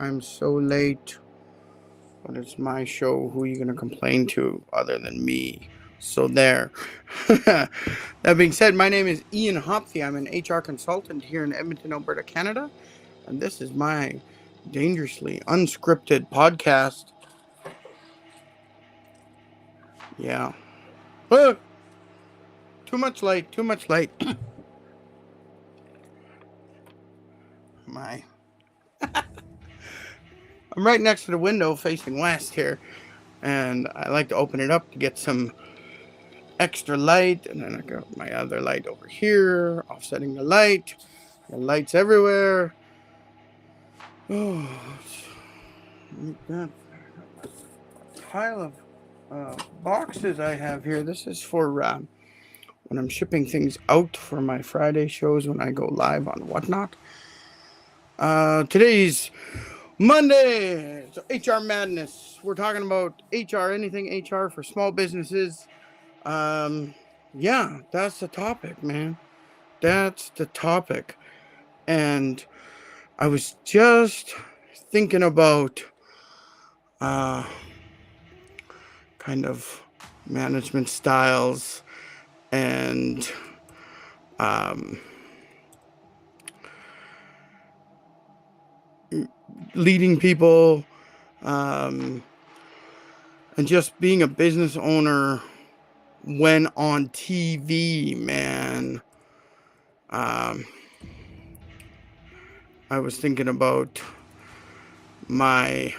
I'm so late, but it's my show. Who are you going to complain to other than me? So there. That being said, my name is Ian Hopfe. I'm an HR consultant here in Edmonton, Alberta, Canada, and this is my dangerously unscripted podcast. Yeah. Ah, too much light, too much light. My. I'm right next to the window facing west here, and I like to open it up to get some extra light, and then I got my other light over here, offsetting the light. The lights everywhere. Oh, that pile of boxes I have here. This is for when I'm shipping things out for my Friday shows when I go live on Whatnot. Today's Monday, so HR Madness. We're talking about HR, anything HR for small businesses. Um, yeah, that's the topic, man. That's the topic. And I was just thinking about uh, kind of management styles and um, leading people um, and just being a business owner when on TV, man. Um, I was thinking about my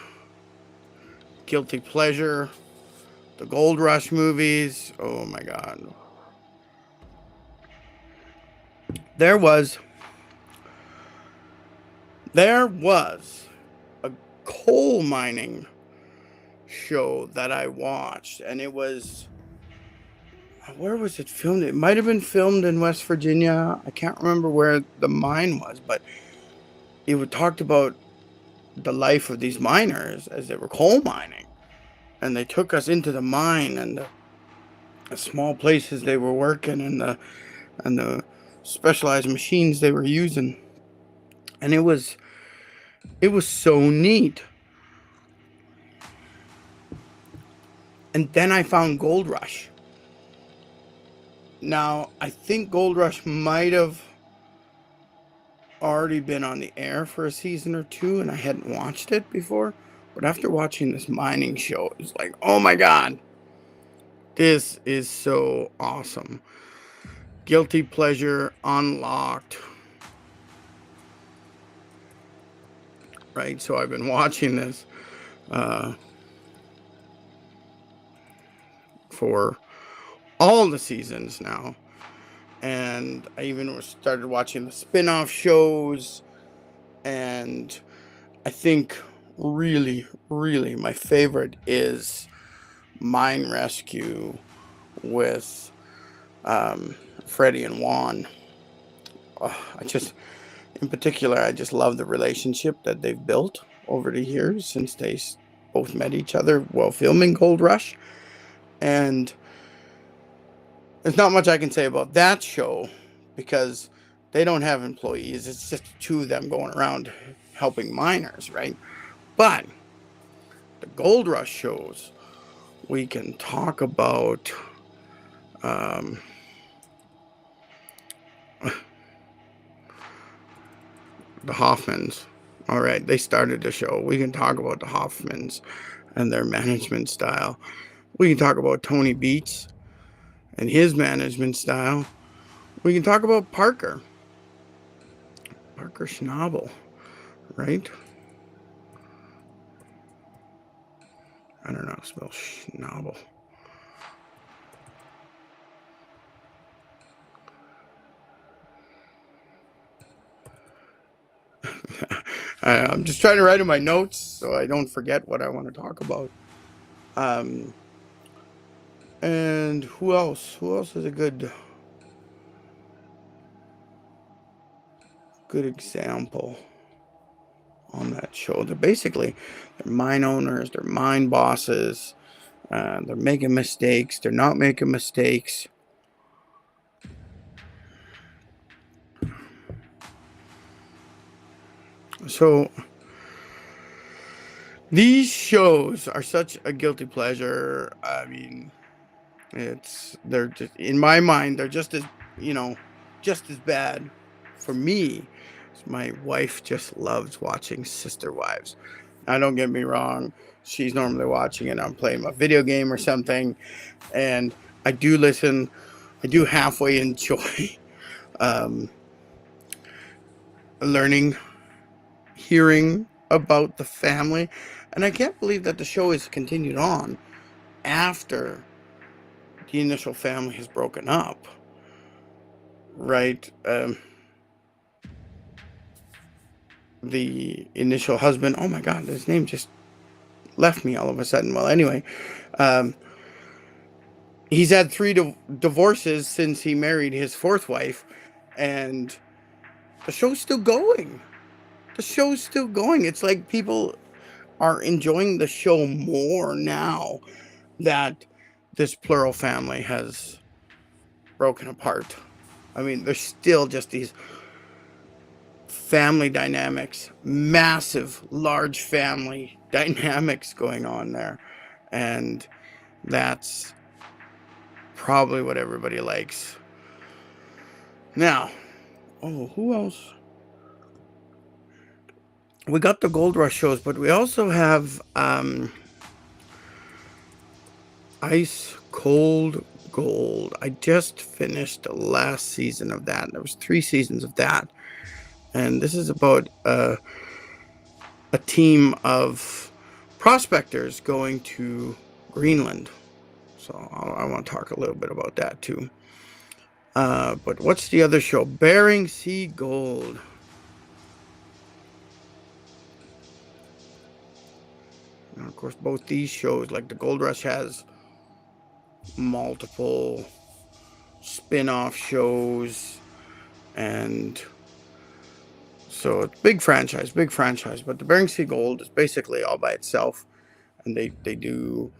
guilty pleasure, the Gold Rush movies. Oh my God. There was there was a coal mining show that I watched, and it was, where was it filmed? It might have been filmed in West Virginia. I can't remember where the mine was, but it talked about the life of these miners as they were coal mining, and they took us into the mine and the small places they were working and the specialized machines they were using, and it was so neat. And then I found Gold Rush. Now, I think Gold Rush might have already been on the air for a season or two, and I hadn't watched it before. But after watching this mining show, it's like, oh my God, this is so awesome. Guilty pleasure unlocked. Right? So I've been watching this uh, for all the seasons now. And I even started watching the spin off shows. And I think really, really my favorite is Mine Rescue with Freddie and Juan. In particular, I just love the relationship that they've built over the years since they both met each other while filming Gold Rush. And there's not much I can say about that show because they don't have employees. It's just the two of them going around helping miners, right? But the Gold Rush shows, we can talk about um, the Hoffmans. All right, they started the show. We can talk about the Hoffmans and their management style. We can talk about Tony Beats and his management style. We can talk about Parker Schnabel, right? I don't know how to spell Schnabel. I'm just trying to write in my notes so I don't forget what I want to talk about. Um, and who else? Who else is a good example on that show? They're mine owners, they're mine bosses. They're making mistakes. They're not making mistakes. So These shows are such a guilty pleasure. I mean, they're just, in my mind, they're just as, you know, just as bad for me. My wife just loves watching Sister Wives. Now, don't get me wrong. She's normally watching it. I'm playing a video game or something, and I do listen. I do halfway enjoy um, learning, hearing about the family, and I can't believe that the show is continued on after the initial family has broken up. Right? The initial husband. Oh my God, his name just left me all of a sudden. Well, anyway, um, he's had three divorces since he married his fourth wife, and the show's still going. The show's still going. It's like people are enjoying the show more now that this plural family has broken apart. I mean, there's still just these family dynamics, massive, large family dynamics going on there. And that's probably what everybody likes. Now, who else? We got the Gold Rush shows, but we also have Ice Cold Gold. I just finished the last season of that. There was 3 seasons of that. And this is about a team of prospectors going to Greenland. So I want to talk a little bit about that too. But what's the other show? Bering Sea Gold. And of course, both these shows, like the Gold Rush, has multiple spin-off shows, and so it's big franchise. But the Bering Sea Gold is basically all by itself, and they do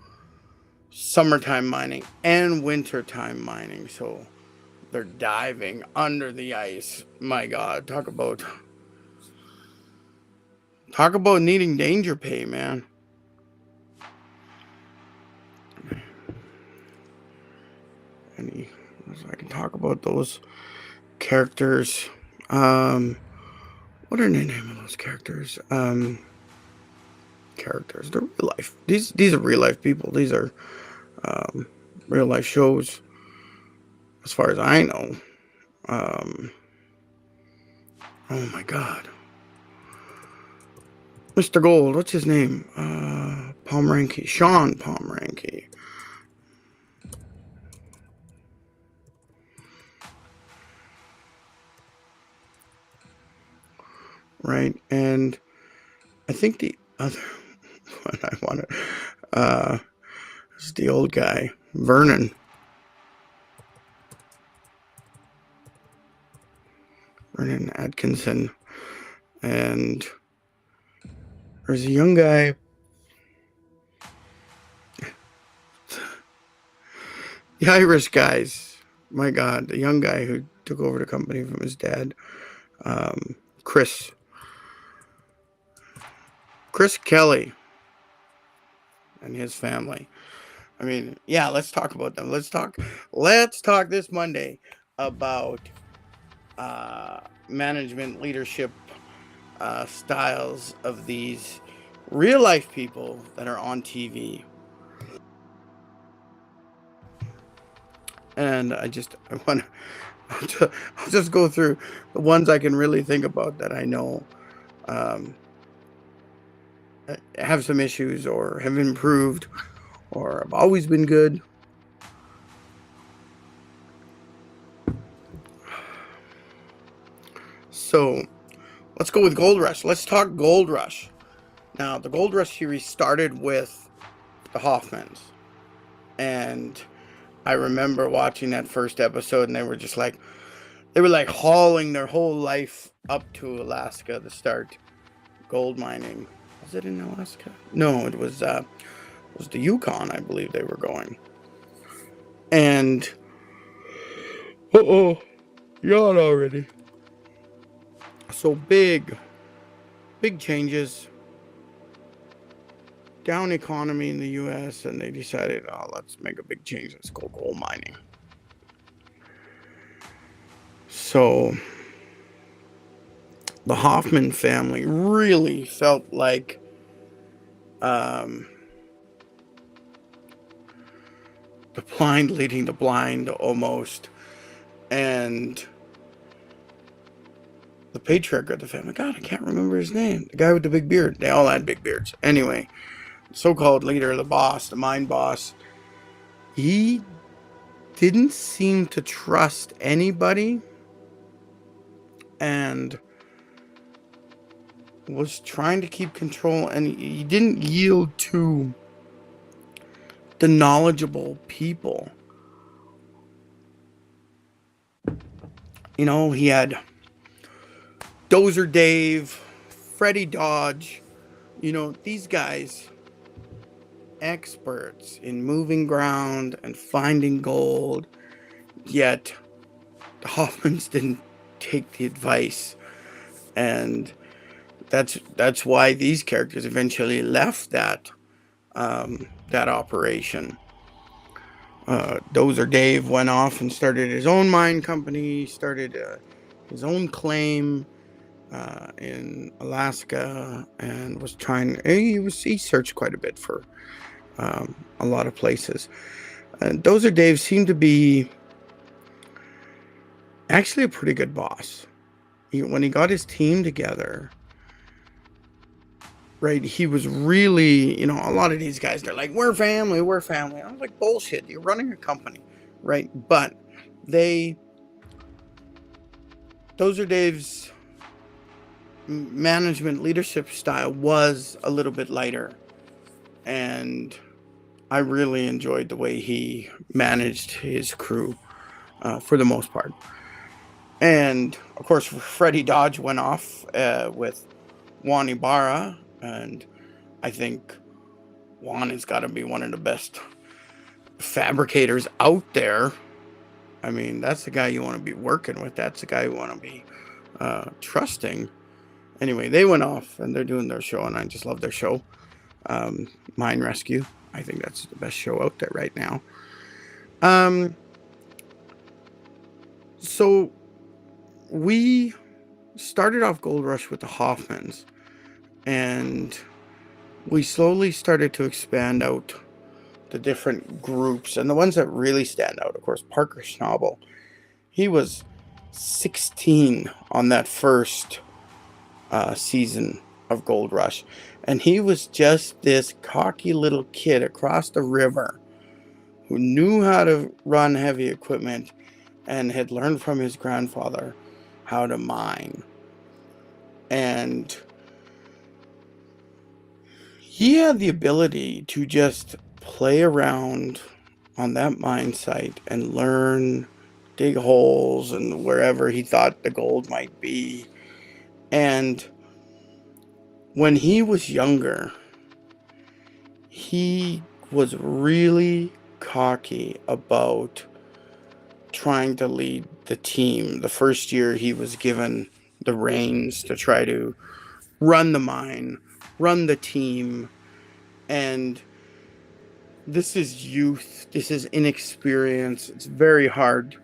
summertime mining and wintertime mining. So they're diving under the ice. My God, talk about needing danger pay, man. I can talk about those characters. What are the name of those characters? Characters. They're real life. These are real life people. These are real life shows, as far as I know. Oh my God, Mr. Gold. What's his name? Pomeranke. Sean Pomeranke. Right, and I think the other one I want to is the old guy, Vernon Atkinson, and there's a young guy. The Irish guys, my God, the young guy who took over the company from his dad, Chris Kelly, and his family. I mean, yeah, let's talk about them. Let's talk this Monday about management leadership styles of these real life people that are on TV. And I want to, I'll just go through the ones I can really think about that I know have some issues or have improved or have always been good. So let's go with Gold Rush. Let's talk Gold Rush. Now, the Gold Rush series started with the Hoffmans. And I remember watching that first episode, and they were like hauling their whole life up to Alaska to start gold mining. Was it in Alaska? No, it was the Yukon, I believe they were going. And yawn already. So big changes. down economy in the US, and they decided, oh, let's make a big change. Let's go gold mining. So the Hoffman family really felt like the blind leading the blind almost. And the patriarch of the family, God, I can't remember his name. The guy with the big beard. They all had big beards. Anyway, so-called leader, the boss, the mine boss, he didn't seem to trust anybody and was trying to keep control, and he didn't yield to the knowledgeable people. You know, he had Dozer Dave, Freddie Dodge, you know, these guys, experts in moving ground and finding gold, yet the Hoffmans didn't take the advice. And that's why these characters eventually left that operation. Dozer Dave went off and started his own mine company, started his own claim in Alaska, and was trying. He searched quite a bit for a lot of places. And Dozer Dave seemed to be actually a pretty good boss. When he got his team together, right, he was really, you know, a lot of these guys, they're like, we're family, we're family. I'm like, bullshit, you're running a company, right? But Dozer Dave's management leadership style was a little bit lighter, and I really enjoyed the way he managed his crew for the most part. And of course, Freddie Dodge went off with Juan Ibarra, and I think Juan has got to be one of the best fabricators out there. I mean, that's the guy you want to be working with. That's the guy you want to be trusting. Anyway, they went off and they're doing their show, and I just love their show. Mine Rescue. I think that's the best show out there right now. So we started off Gold Rush with the Hoffmans, and we slowly started to expand out the different groups, and the ones that really stand out, of course, Parker Schnabel. He was 16 on that first season of Gold Rush, and he was just this cocky little kid across the river who knew how to run heavy equipment and had learned from his grandfather how to mine. And he had the ability to just play around on that mine site and learn, dig holes and wherever he thought the gold might be. And when he was younger, he was really cocky about trying to lead the team. The first year he was given the reins to try to run the mine, run the team, and this is youth, this is inexperience. It's very hard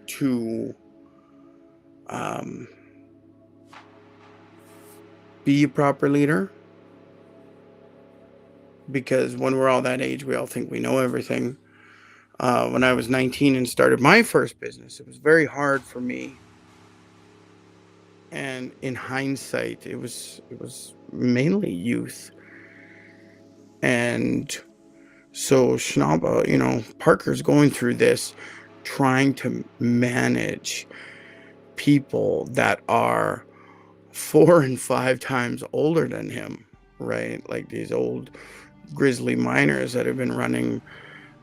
to be a proper leader, because when we're all that age, we all think we know everything. When I was 19 and started my first business, it was very hard for me. And in hindsight, it was mainly youth. And so Schnabel, you know, Parker's going through this, trying to manage people that are 4 and 5 times older than him, right? Like these old grizzly miners that have been running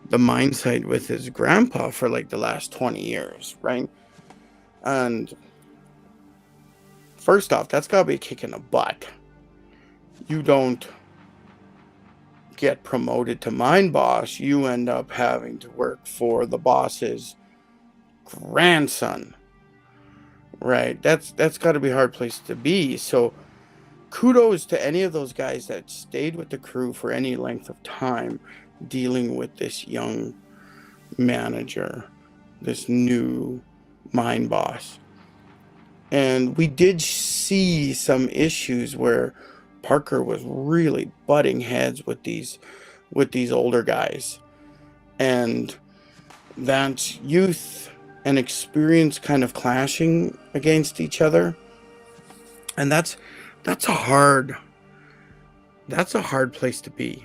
the mine site with his grandpa for like the last 20 years, right? And first off, that's gotta be a kick in the butt. You don't get promoted to mine boss, you end up having to work for the boss's grandson, right? That's got to be a hard place to be. So kudos to any of those guys that stayed with the crew for any length of time dealing with this young manager, this new mine boss. And we did see some issues where Parker was really butting heads with these older guys, and that youth and experience kind of clashing against each other. And that's a hard place to be.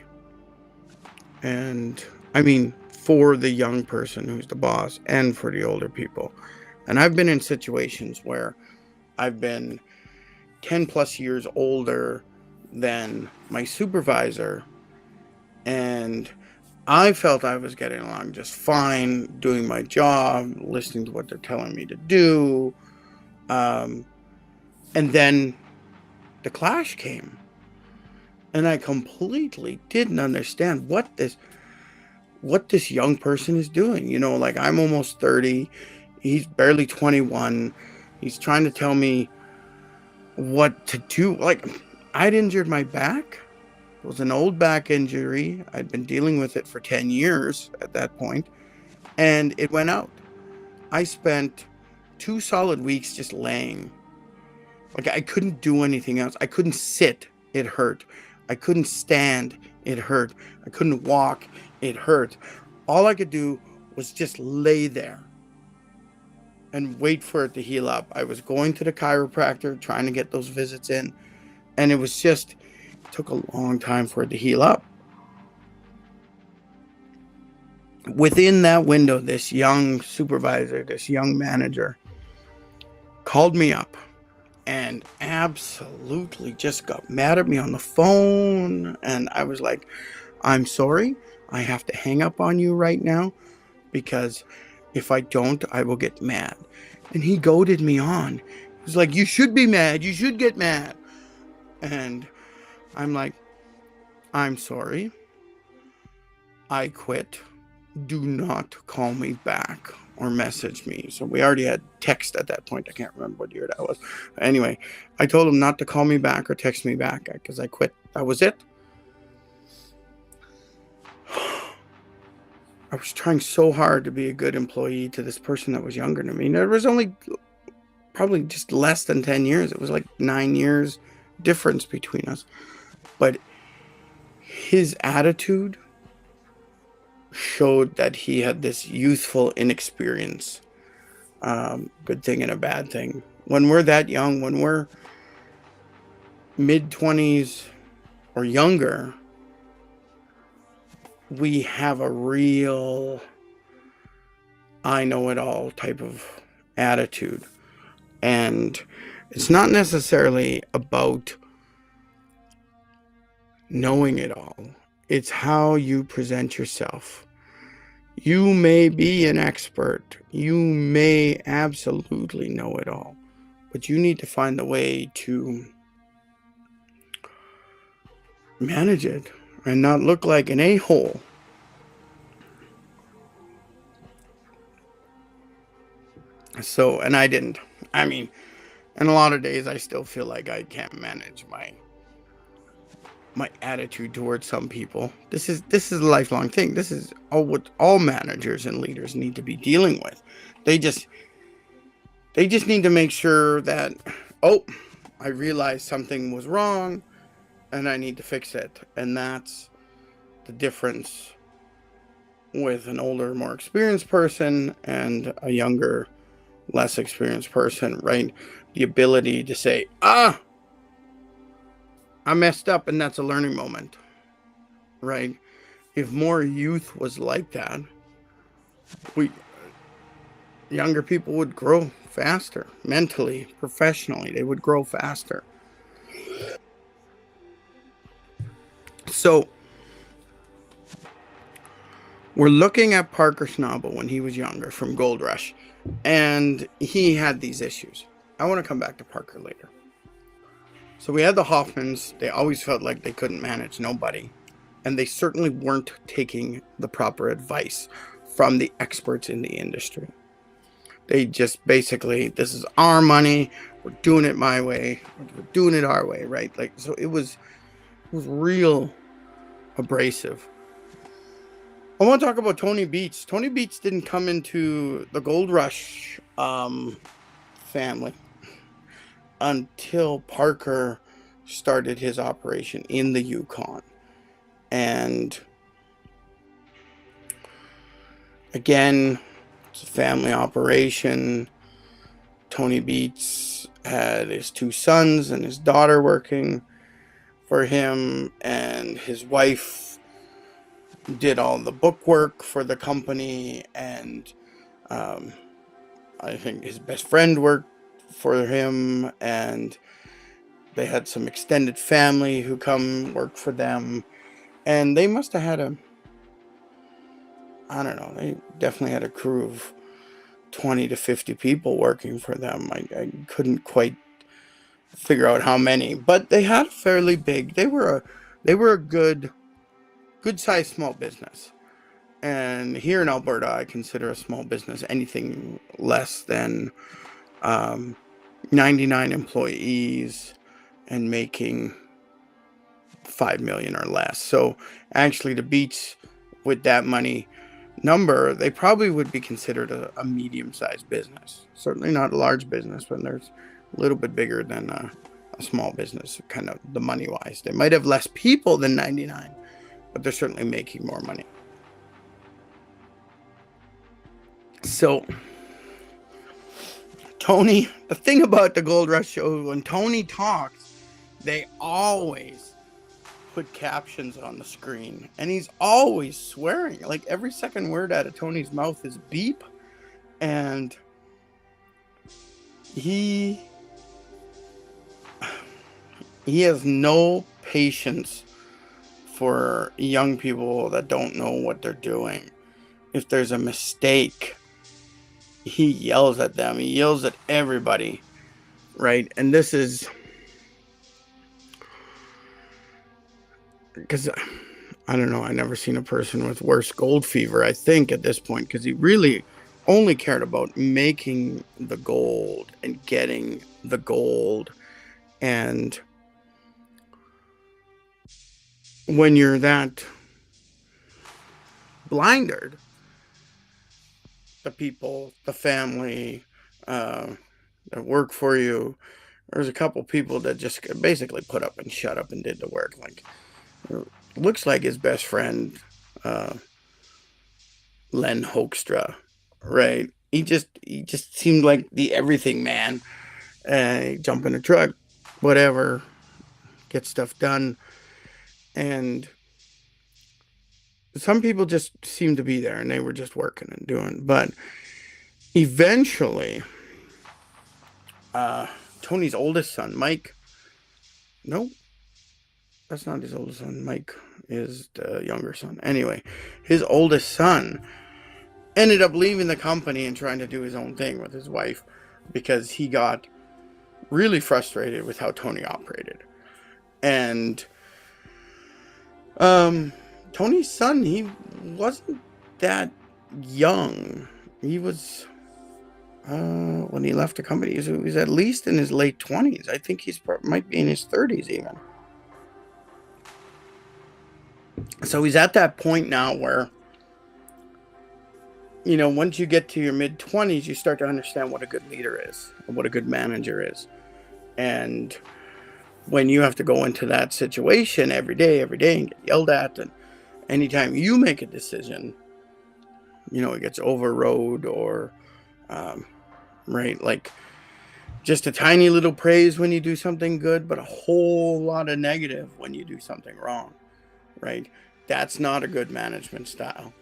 And I mean, for the young person who's the boss and for the older people. And I've been in situations where I've been 10 plus years older than my supervisor, and I felt I was getting along just fine, doing my job, listening to what they're telling me to do. And then the clash came. And I completely didn't understand what this young person is doing. You know, like, I'm almost 30. He's barely 21. He's trying to tell me what to do. Like, I'd injured my back. It was an old back injury. I'd been dealing with it for 10 years at that point, and it went out. I spent 2 solid weeks just laying. Like, I couldn't do anything else. I couldn't sit. It hurt. I couldn't stand. It hurt. I couldn't walk. It hurt. All I could do was just lay there and wait for it to heal up. I was going to the chiropractor, trying to get those visits in, and it took a long time for it to heal up. Within that window, this young supervisor, this young manager called me up and absolutely just got mad at me on the phone. And I was like, I'm sorry, I have to hang up on you right now, because if I don't, I will get mad. And he goaded me on. He was like, you should be mad. You should get mad. And I'm like, I'm sorry. I quit. Do not call me back or message me. So we already had text at that point. I can't remember what year that was. Anyway, I told him not to call me back or text me back because I quit. That was it. I was trying so hard to be a good employee to this person that was younger than me. There was only probably just less than 10 years. It was like 9 years difference between us. But his attitude showed that he had this youthful inexperience. Good thing and a bad thing. When we're that young, when we're mid-20s or younger, we have a real I know it all type of attitude. And it's not necessarily about knowing it all. It's how you present yourself. You may be an expert. You may absolutely know it all. But you need to find a way to manage it and not look like an a-hole. So, and I didn't. I mean, and a lot of days I still feel like I can't manage my attitude towards some people. This is a lifelong thing. This is what all managers and leaders need to be dealing with. They just need to make sure that, oh, I realized something was wrong and I need to fix it. And that's the difference with an older, more experienced person and a younger, less experienced person, right? The ability to say, I messed up, and that's a learning moment, right? If more youth was like that, younger people would grow faster, mentally, professionally. They would grow faster. So we're looking at Parker Schnabel when he was younger from Gold Rush, and he had these issues. I want to come back to Parker later. So we had the Hoffmans. They always felt like they couldn't manage nobody, and they certainly weren't taking the proper advice from the experts in the industry. They just basically, this is our money. we're doing it my way, we're doing it our way, right? Like, so it was real abrasive. I want to talk about Tony Beats. Tony Beats didn't come into the Gold Rush family until Parker started his operation in the Yukon. And again, it's a family operation. Tony Beats had his 2 sons and his daughter working for him, and his wife did all the book work for the company, and I think his best friend worked for him, and they had some extended family who come work for them, and they must have had they definitely had a crew of 20 to 50 people working for them. I couldn't quite figure out how many, but they had a fairly big, they were a good sized small business. And here in Alberta, I consider a small business anything less than 99 employees and making 5 million or less. So actually the Beats, with that money number, they probably would be considered a medium-sized business. Certainly not a large business, but there's a little bit bigger than a small business, kind of the money-wise. They might have less people than 99, but they're certainly making more money. So Tony, the thing about the Gold Rush show, when Tony talks, they always put captions on the screen, and he's always swearing. Like, every second word out of Tony's mouth is beep, and he has no patience for young people that don't know what they're doing. If there's a mistake, he yells at them. He yells at everybody, right? And this is because, I don't know, I never seen a person with worse gold fever, I think, at this point, because he really only cared about making the gold and getting the gold. And when you're that blinded, the people, the family that work for you, there's a couple people that just basically put up and shut up and did the work. Like, looks like his best friend, Len Hoekstra, right? He just seemed like the everything man. Jump in a truck, whatever, get stuff done. And some people just seemed to be there, and they were just working and doing. But eventually, Tony's oldest son, Mike, no, that's not his oldest son. Mike is the younger son. Anyway, his oldest son ended up leaving the company and trying to do his own thing with his wife, because he got really frustrated with how Tony operated. And Tony's son, he wasn't that young. He was, when he left the company, he was at least in his late 20s. I think might be in his 30s even. So he's at that point now where, once you get to your mid-20s, you start to understand what a good leader is, and what a good manager is. And when you have to go into that situation every day and get yelled at, and anytime you make a decision, it gets overrode, or right, like just a tiny little praise when you do something good, but a whole lot of negative when you do something wrong, right? That's not a good management style.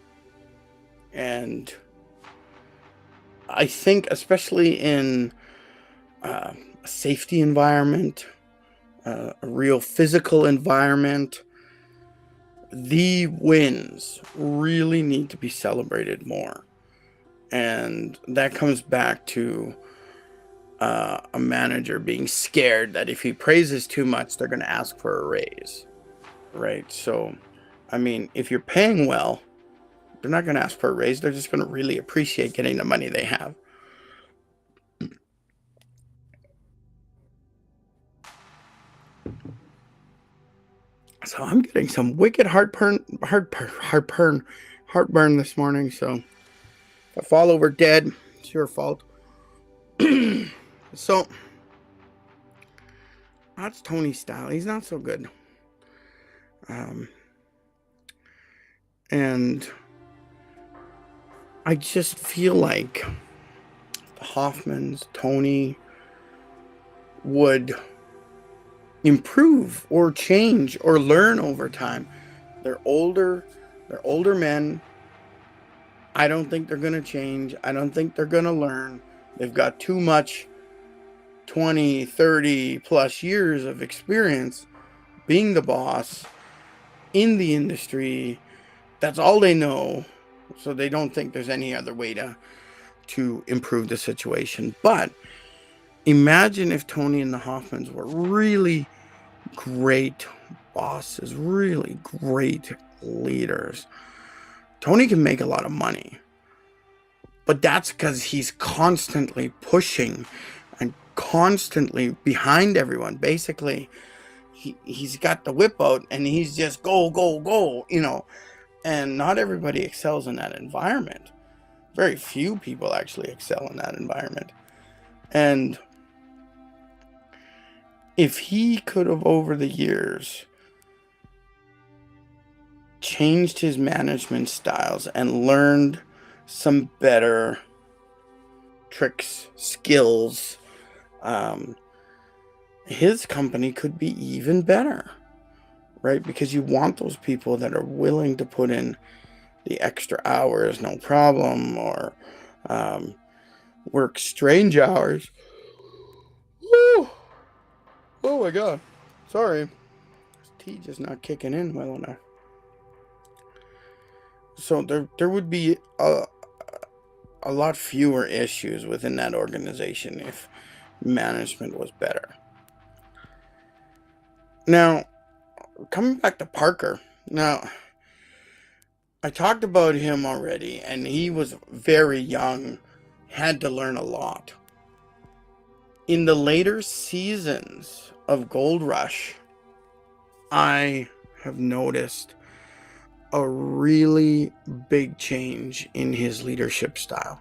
And I think, especially in a safety environment, a real physical environment, the wins really need to be celebrated more. And that comes back to a manager being scared that if he praises too much, they're going to ask for a raise, right? So, I mean, if you're paying well, they're not going to ask for a raise. They're just going to really appreciate getting the money they have. So I'm getting some wicked heartburn this morning. So if I fall over dead, it's your fault. So that's Tony's style. He's not so good. And I just feel like the Hoffmans, Tony, would improve or change or learn over time. They're older men. I don't think they're going to change. I don't think they're going to learn. They've got too much 20, 30 plus years of experience being the boss in the industry. That's all they know. So they don't think there's any other way to improve the situation. But imagine if Tony and the Hoffmans were really great bosses, really great leaders. Tony can make a lot of money, but that's because he's constantly pushing and constantly behind everyone. Basically, he's got the whip out and he's just go, go, go, and not everybody excels in that environment. Very few people actually excel in that environment. And if he could have, over the years, changed his management styles and learned some better tricks, skills, his company could be even better, right? Because you want those people that are willing to put in the extra hours, no problem, or work strange hours. Woo! Oh my God. Sorry. This tea just not kicking in well enough. So there would be a lot fewer issues within that organization if management was better. Now, coming back to Parker. Now, I talked about him already, and he was very young, had to learn a lot. In the later seasons of Gold Rush, I have noticed a really big change in his leadership style.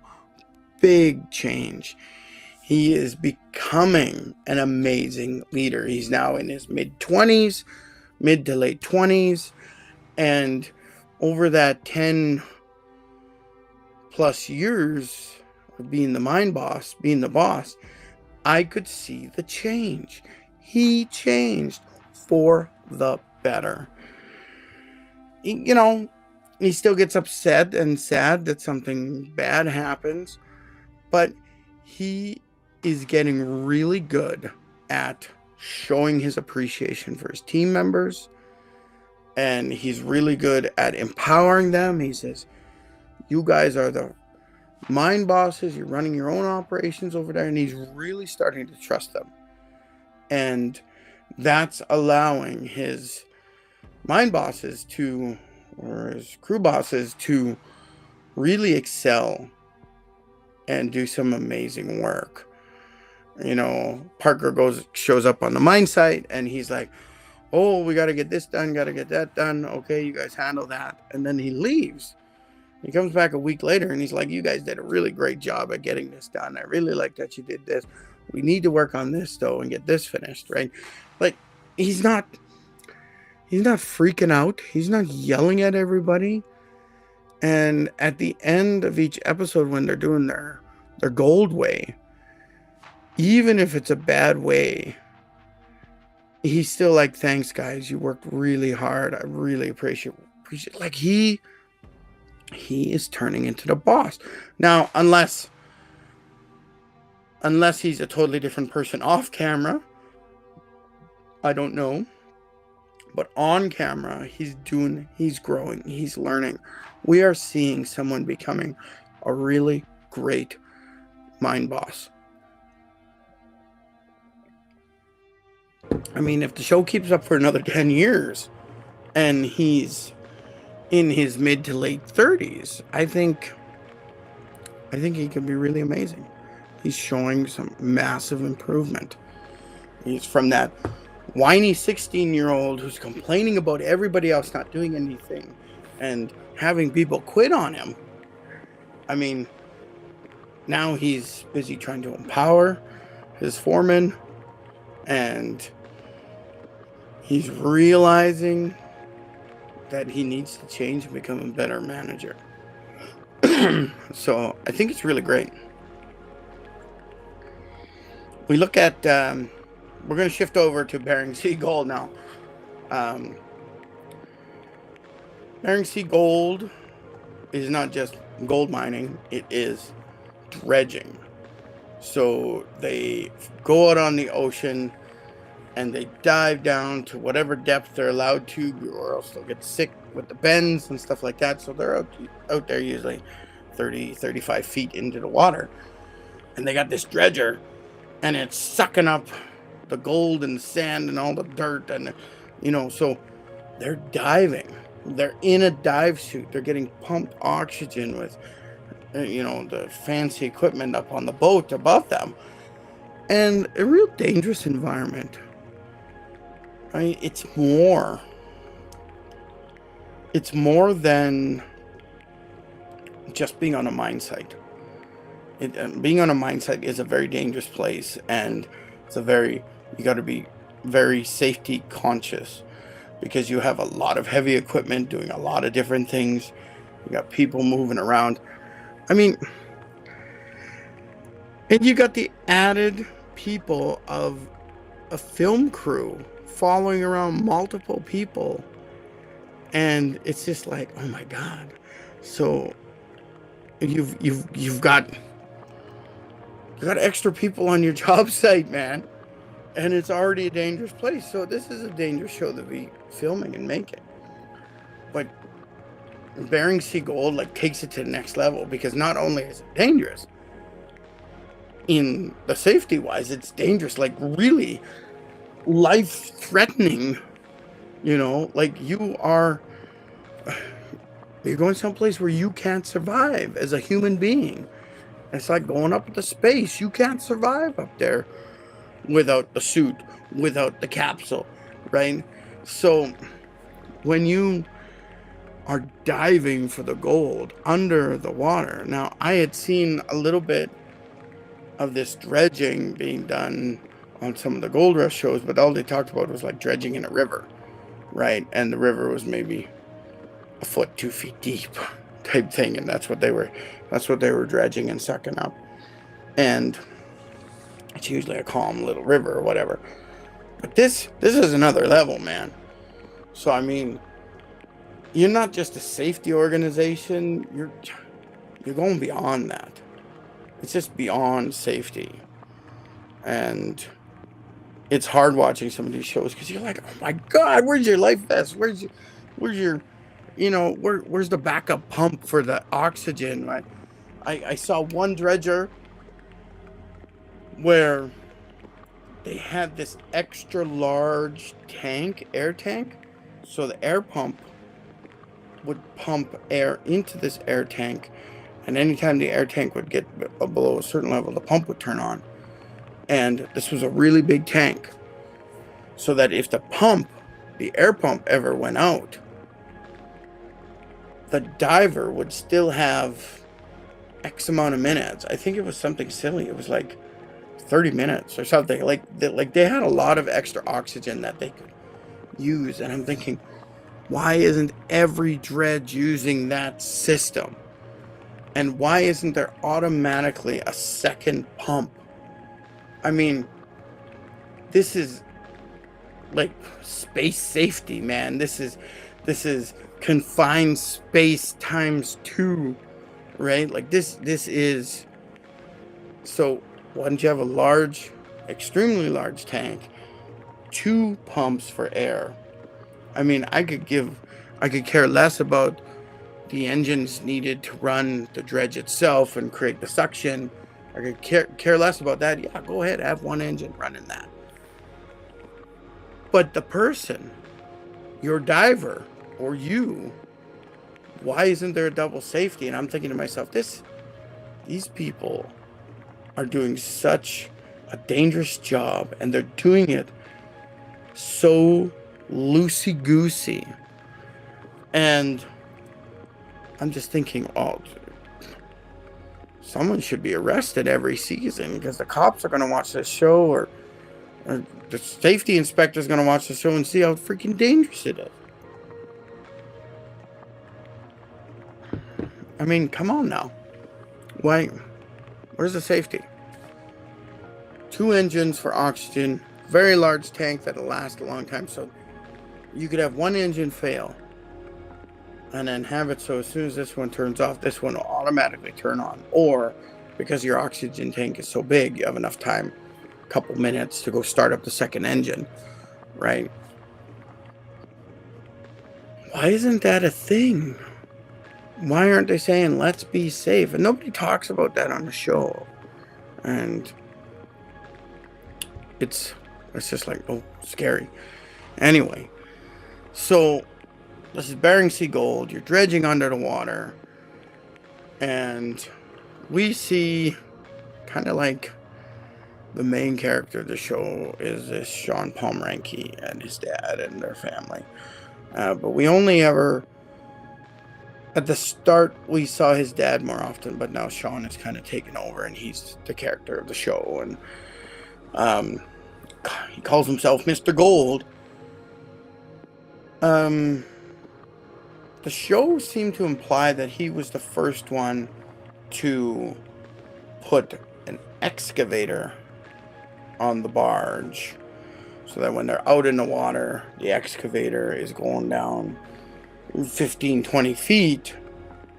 Big change. He is becoming an amazing leader. He's now in his mid to late 20s. And over that 10 plus years of being the boss, I could see the change. He changed for the better. He still gets upset and sad that something bad happens, but he is getting really good at showing his appreciation for his team members, and he's really good at empowering them. He says, you guys are the mine bosses, you're running your own operations over there, and he's really starting to trust them. And that's allowing his mine bosses or his crew bosses to really excel and do some amazing work. Parker shows up on the mine site and he's like, oh, we got to get this done, got to get that done. Okay, you guys handle that. And then he leaves. He comes back a week later and he's like, you guys did a really great job at getting this done. I really like that you did this. We need to work on this though and get this finished, right? Like, he's not freaking out. He's not yelling at everybody. And at the end of each episode, when they're doing their gold way, even if it's a bad way, he's still like, thanks guys, you worked really hard. I really appreciate like he is turning into the boss. Now, unless he's a totally different person off camera, I don't know. But on camera, he's growing, he's learning. We are seeing someone becoming a really great mine boss. I mean, if the show keeps up for another 10 years and he's in his mid to late 30s, I think he could be really amazing. He's showing some massive improvement. He's from that whiny 16-year-old who's complaining about everybody else not doing anything and having people quit on him. I mean, now he's busy trying to empower his foreman, and he's realizing that he needs to change and become a better manager. So I think it's really great. We look at, we're going to shift over to Bering Sea Gold now. Bering Sea Gold is not just gold mining, it is dredging. So they go out on the ocean and they dive down to whatever depth they're allowed to, or else they'll get sick with the bends and stuff like that. So they're out there usually 30, 35 feet into the water. And they got this dredger, and it's sucking up the gold and sand and all the dirt. And, so they're diving. They're in a dive suit. They're getting pumped oxygen with, the fancy equipment up on the boat above them. And a real dangerous environment. I mean, it's more than just being on a mine site. Being on a mine site is a very dangerous place, and you got to be very safety conscious, because you have a lot of heavy equipment doing a lot of different things. You got people moving around. I mean, and you got the added people of a film crew following around multiple people, and it's just like, oh my God. So you've got extra people on your job site, man, and it's already a dangerous place. So this is a dangerous show to be filming and making. But Bering Sea Gold takes it to the next level, because not only is it dangerous in the safety wise, it's dangerous, really life threatening. You're going someplace where you can't survive as a human being. It's like going up into space. You can't survive up there without the suit, without the capsule, right? So when you are diving for the gold under the water, now I had seen a little bit of this dredging being done on some of the gold rush shows, but all they talked about was dredging in a river, right? And the river was maybe a foot, 2 feet deep type thing, and that's what they were dredging and sucking up. And it's usually a calm little river or whatever. But this is another level, man. So I mean, you're not just a safety organization, you're going beyond that. It's just beyond safety. And it's hard watching some of these shows, because you're like, oh my God, where's your life vest? Where's your where's the backup pump for the oxygen? I saw one dredger where they had this extra large air tank. So the air pump would pump air into this air tank, and anytime the air tank would get below a certain level, the pump would turn on. And this was a really big tank, so that if the air pump ever went out, the diver would still have X amount of minutes. I think it was something silly. It was 30 minutes or something. They had a lot of extra oxygen that they could use. And I'm thinking, why isn't every dredge using that system? And why isn't there automatically a second pump? I mean, this is space safety, man. This is confined space times 2, right? This is. So why don't you have a extremely large tank, 2 pumps for air? I mean, I could care less about the engines needed to run the dredge itself and create the suction. I could care less about that. Yeah, go ahead, have one engine running that. But the person, your diver, or you, why isn't there a double safety? And I'm thinking to myself, these people are doing such a dangerous job, and they're doing it so loosey-goosey. And I'm just thinking, oh, someone should be arrested every season because the cops are going to watch this show, or the safety inspector is going to watch the show and see how freaking dangerous it is. I mean, come on now. Why? Where's the safety? 2 engines for oxygen, very large tank that'll last a long time. So you could have 1 engine fail and then have it so as soon as this one turns off, this one will automatically turn on. Or because your oxygen tank is so big, you have enough time, a couple minutes, to go start up the second engine, right? Why isn't that a thing? Why aren't they saying, let's be safe? And nobody talks about that on the show. And it's just like, oh, scary. Anyway, so this is Bering Sea Gold. You're dredging under the water. And we see kind of like the main character of the show is this Sean Pomeranke and his dad and their family. But we only ever... At the start, we saw his dad more often, but now Sean has kind of taken over, and he's the character of the show. And he calls himself Mr. Gold. The show seemed to imply that he was the first one to put an excavator on the barge, so that when they're out in the water, the excavator is going down 15, 20 feet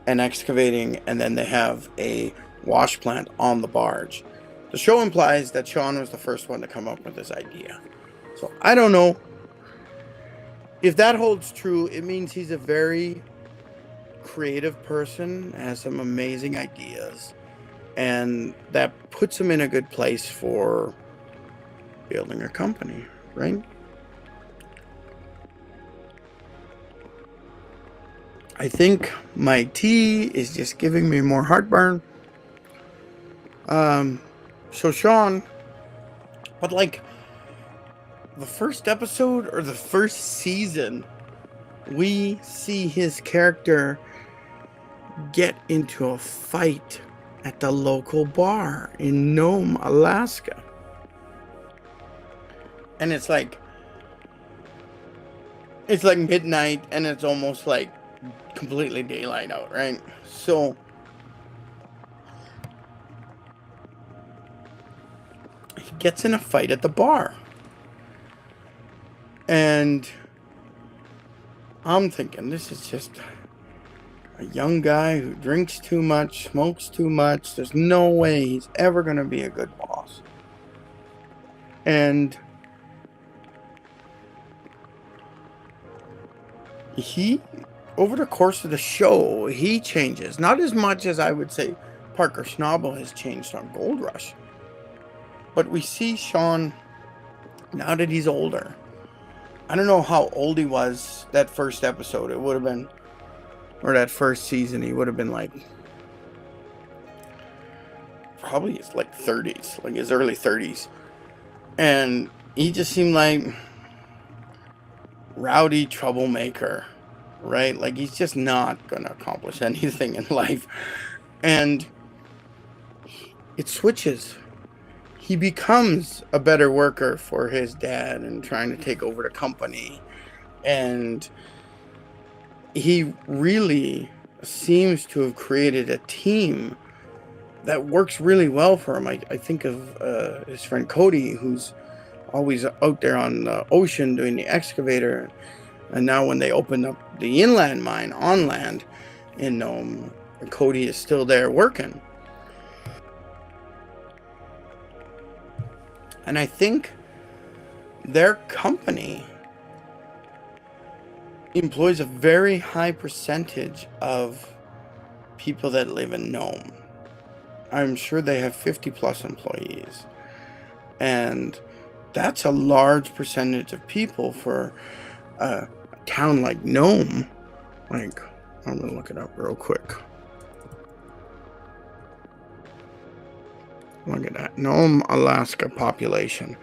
and excavating, and then they have a wash plant on the barge. The show implies that Sean was the first one to come up with this idea. So I don't know. If that holds true, it means he's a very creative person, has some amazing ideas, and that puts him in a good place for building a company, right? I think my tea is just giving me more heartburn. So Sean, but like the first episode or the first season, we see his character get into a fight at the local bar in Nome, Alaska. And it's like midnight, and it's almost like completely daylight out, right? So he gets in a fight at the bar, and I'm thinking, this is just a young guy who drinks too much, smokes too much. There's no way he's ever going to be a good boss. And he, over the course of the show, he changes. Not as much as I would say Parker Schnabel has changed on Gold Rush. But we see Sean, now that he's older. I don't know how old he was that first episode. It would have been, or that first season, he would have been like, probably his like 30s, like his early 30s. And he just seemed like rowdy troublemaker, right? Like he's just not gonna accomplish anything in life. And it switches. He becomes a better worker for his dad and trying to take over the company. And he really seems to have created a team that works really well for him. I think of his friend Cody, who's always out there on the ocean doing the excavator. And now when they opened up the inland mine on land in Nome, Cody is still there working. And I think their company employs a very high percentage of people that live in Nome. I'm sure they have 50 plus employees. And that's a large percentage of people for a town like Nome. Like, I'm going to look it up real quick. Look at that. Nome, Alaska population.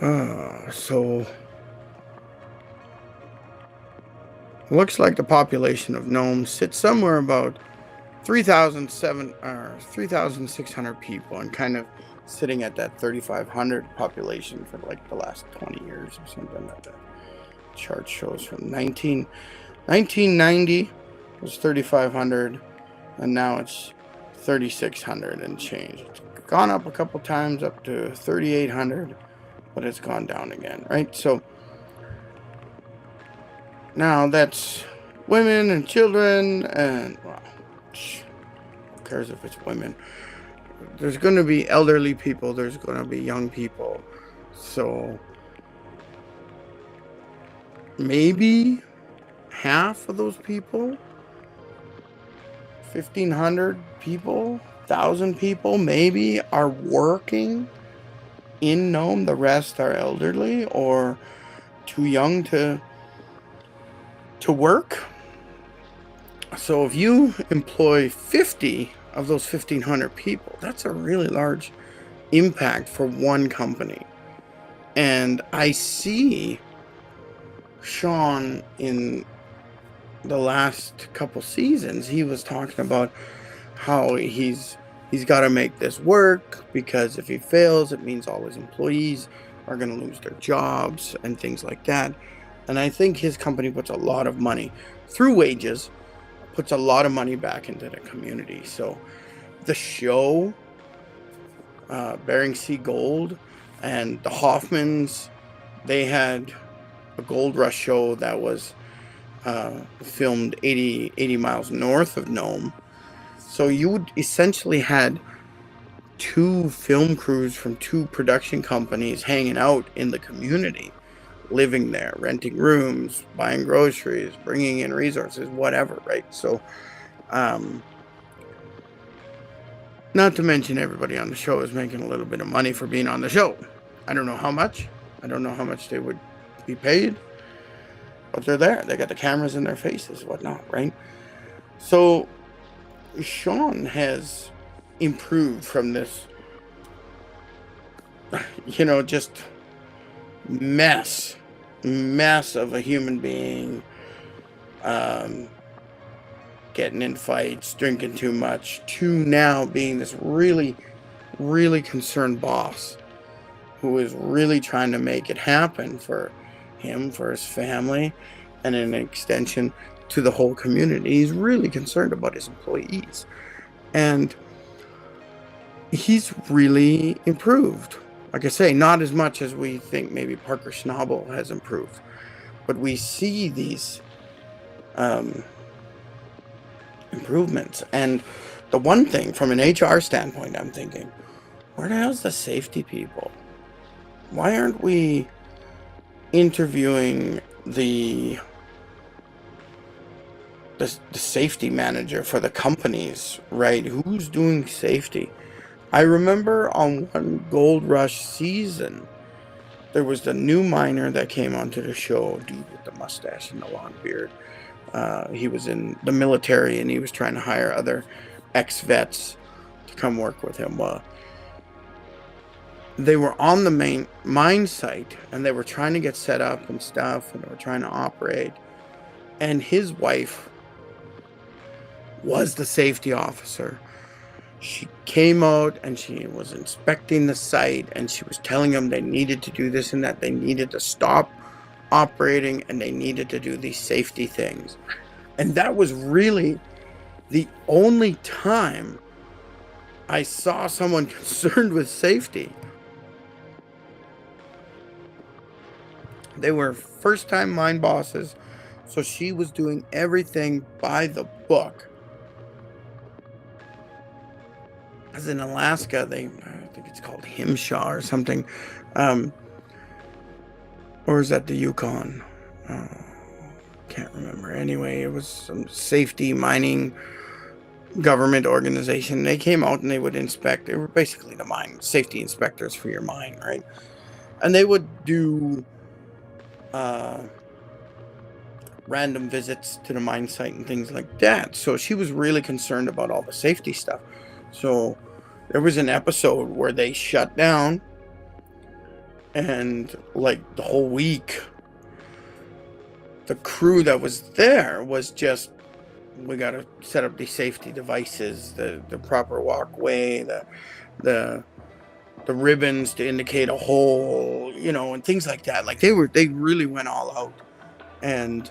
So looks like the population of Nome sits somewhere about 3,600 people, and kind of sitting at that 3,500 population for like the last 20 years or something like that. Chart shows from 1990 was 3,500, and now it's 3,600 and change. It's gone up a couple times up to 3,800, but it's gone down again, right? So now that's women and children, and well, who cares if it's women? There's going to be elderly people, there's going to be young people. So maybe half of those people, 1,500 people, 1,000 people maybe, are working in Nome. The rest are elderly or too young to work. So if you employ 50 of those 1,500 people, that's a really large impact for one company. And I see Sean in the last couple seasons, he was talking about how he's got to make this work, because if he fails, it means all his employees are going to lose their jobs and things like that. And I think his company puts a lot of money through wages, puts a lot of money back into the community. So the show, Bering Sea Gold, and the Hoffmans, they had a gold rush show that was filmed 80 miles north of Nome. So you essentially had two film crews from two production companies hanging out in the community, living there, renting rooms, buying groceries, bringing in resources, whatever, right? So, not to mention everybody on the show is making a little bit of money for being on the show. I don't know how much. I don't know how much they would be paid, but they're there. They got the cameras in their faces, whatnot, right? So Sean has improved from this, just mess of a human being, getting in fights, drinking too much, to now being this really, really concerned boss who is really trying to make it happen for him, for his family, and an extension to the whole community. He's really concerned about his employees, and he's really improved. Like I say, not as much as we think maybe Parker Schnabel has improved, but we see these improvements. And the one thing from an HR standpoint, I'm thinking, where the hell's the safety people? Why aren't we interviewing the safety manager for the companies, right? Who's doing safety? I remember on one Gold Rush season, there was the new miner that came onto the show, dude with the mustache and the long beard. He was in the military, and he was trying to hire other ex-vets to come work with him. They were on the main mine site, and they were trying to get set up and stuff, and they were trying to operate. And his wife was the safety officer. She came out and she was inspecting the site, and she was telling them they needed to do this and that. They needed to stop operating, and they needed to do these safety things. And that was really the only time I saw someone concerned with safety. They were first-time mine bosses, so she was doing everything by the book. As in Alaska, I think it's called Himshaw or something. Or is that the Yukon? Can't remember. Anyway, it was some safety mining government organization. They came out and they would inspect. They were basically the mine safety inspectors for your mine, right? And they would do random visits to the mine site and things like that. So she was really concerned about all the safety stuff. So there was an episode where they shut down And like the whole week, the crew that was there was just, we got to set up these safety devices, the proper walkway, the ribbons to indicate a hole, and things like that. Like they really went all out. And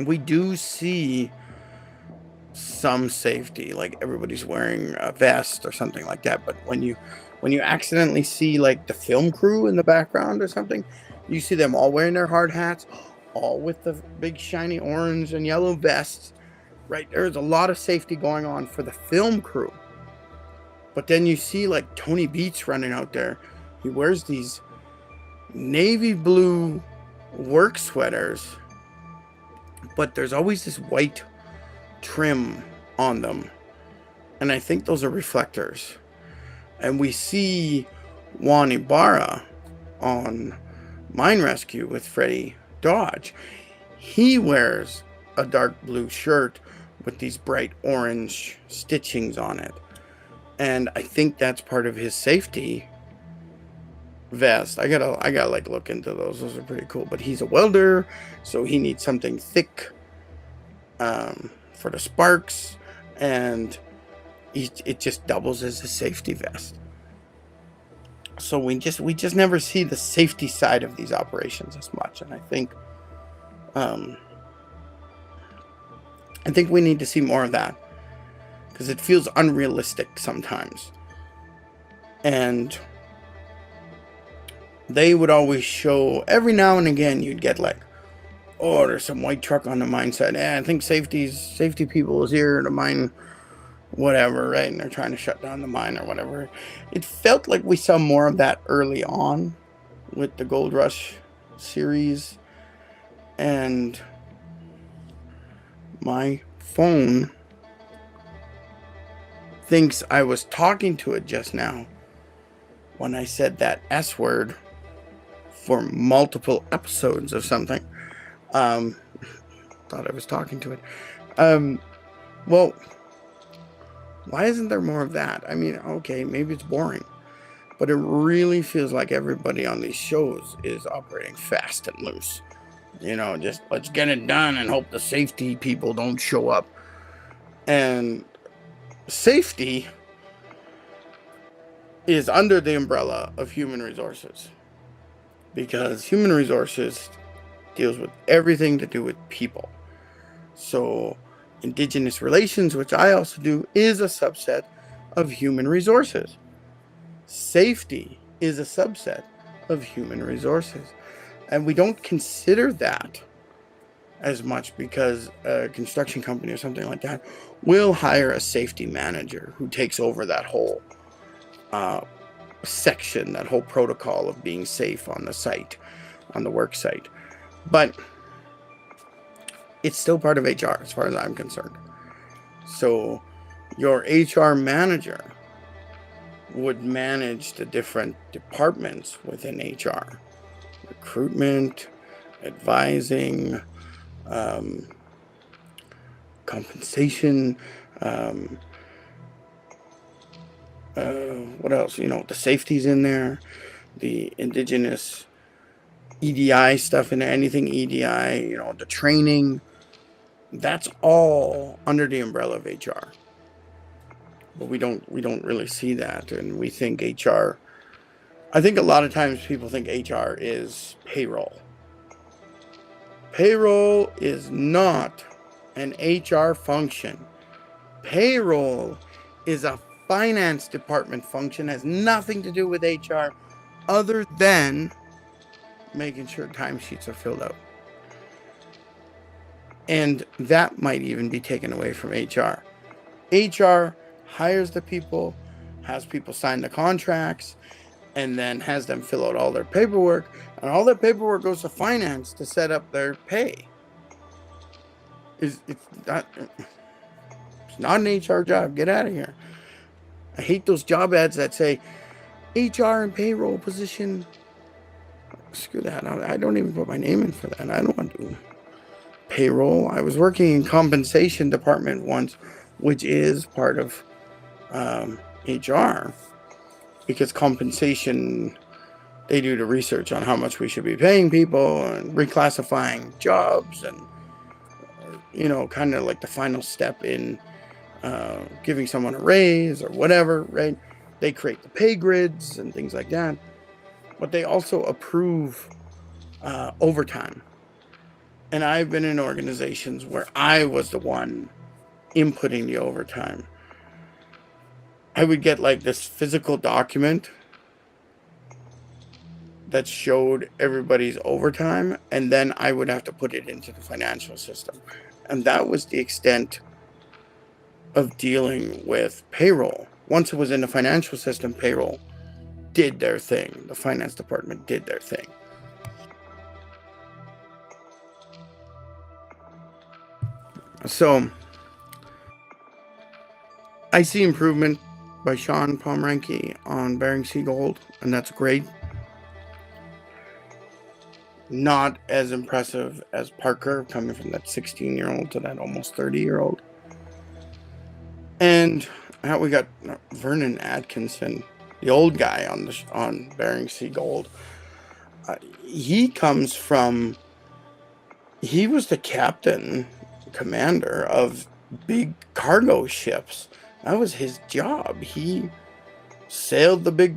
we do see some safety, like everybody's wearing a vest or something like that. But when you accidentally see like the film crew in the background or something, you see them all wearing their hard hats, all with the big shiny orange and yellow vests, right? There's a lot of safety going on for the film crew. But then you see like Tony Beats running out there. He wears these navy blue work sweaters, but there's always this white trim on them. And I think those are reflectors. And we see Juan Ibarra on Mine Rescue with Freddie Dodge. He wears a dark blue shirt with these bright orange stitchings on it. And I think that's part of his safety vest. I gotta like look into those. Those are pretty cool. But he's a welder, so he needs something thick for the sparks, and it just doubles as a safety vest. So we just never see the safety side of these operations as much. And I think we need to see more of that, because it feels unrealistic sometimes. And they would always show, every now and again, you'd get like, oh, there's some white truck on the mine site. I think safety people is here to mine whatever, right? And they're trying to shut down the mine or whatever. It felt like we saw more of that early on with the Gold Rush series. And my phone thinks I was talking to it just now when I said that S word for multiple episodes of something. Thought I was talking to it. Well, why isn't there more of that? I mean, okay, maybe it's boring, but it really feels like everybody on these shows is operating fast and loose. Just let's get it done and hope the safety people don't show up. And safety is under the umbrella of human resources, because human resources deals with everything to do with people. So Indigenous relations, which I also do, is a subset of human resources. Safety is a subset of human resources. And we don't consider that as much, because a construction company or something like that will hire a safety manager who takes over that whole section, that whole protocol of being safe on the site, on the work site. But it's still part of HR as far as I'm concerned. So your HR manager would manage the different departments within HR. Recruitment, advising, compensation, what else? The safety's in there, the Indigenous EDI stuff in there, anything EDI, the training. That's all under the umbrella of HR. But we don't really see that, and we think HR. I think a lot of times people think HR is payroll. Payroll is not an HR function. Payroll is a finance department function, has nothing to do with HR other than making sure timesheets are filled out. And that might even be taken away from HR. HR hires the people, has people sign the contracts, and then has them fill out all their paperwork. And all that paperwork goes to finance to set up their pay. It's not an HR job. Get out of here. I hate those job ads that say HR and payroll position. Screw that. I don't even put my name in for that. I don't want to do payroll. I was working in compensation department once, which is part of HR, because compensation they do the research on how much we should be paying people and reclassifying jobs and, kind of like the final step in giving someone a raise or whatever, right? They create the pay grids and things like that. But they also approve overtime. And I've been in organizations where I was the one inputting the overtime. I would get like this physical document that showed everybody's overtime, and then I would have to put it into the financial system. And that was the extent of dealing with payroll. Once it was in the financial system, payroll did their thing. The finance department did their thing. So I see improvement by Sean Pomeranke on Bering Sea Gold, and that's great. Not as impressive as Parker, coming from that 16-year-old to that almost 30-year-old. And we got Vernon Atkinson, the old guy on Bering Sea Gold. He was the captain, commander of big cargo ships. That was his job. He sailed the big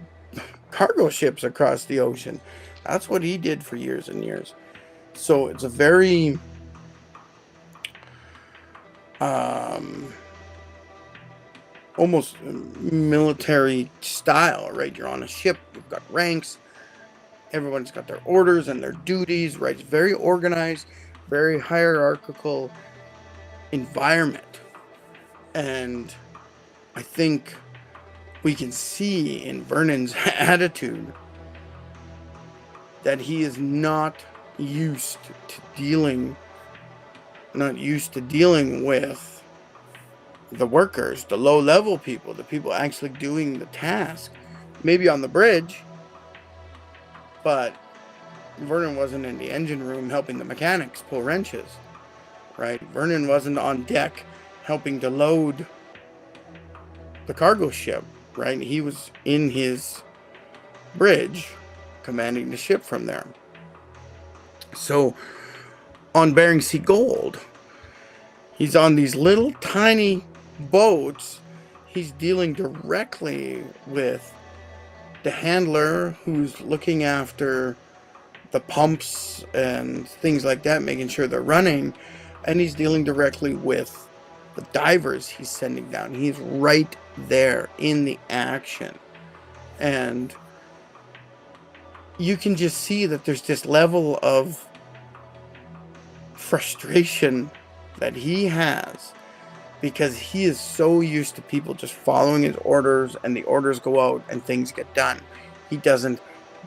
cargo ships across the ocean. That's what he did for years and years. So it's a very almost military style, right? You're on a ship, you've got ranks, everyone's got their orders and their duties, right? It's very organized, very hierarchical environment. And I think we can see in Vernon's attitude that he is not used to dealing with the workers, the low-level people, the people actually doing the task. Maybe on the bridge, but Vernon wasn't in the engine room helping the mechanics pull wrenches, right? Vernon wasn't on deck helping to load the cargo ship, right? He was in his bridge commanding the ship from there. So on Bering Sea Gold, he's on these little tiny boats. He's dealing directly with the handler who's looking after the pumps and things like that, making sure they're running. And he's dealing directly with the divers he's sending down. He's right there in the action. And you can just see that there's this level of frustration that he has, because he is so used to people just following his orders, and the orders go out and things get done. He doesn't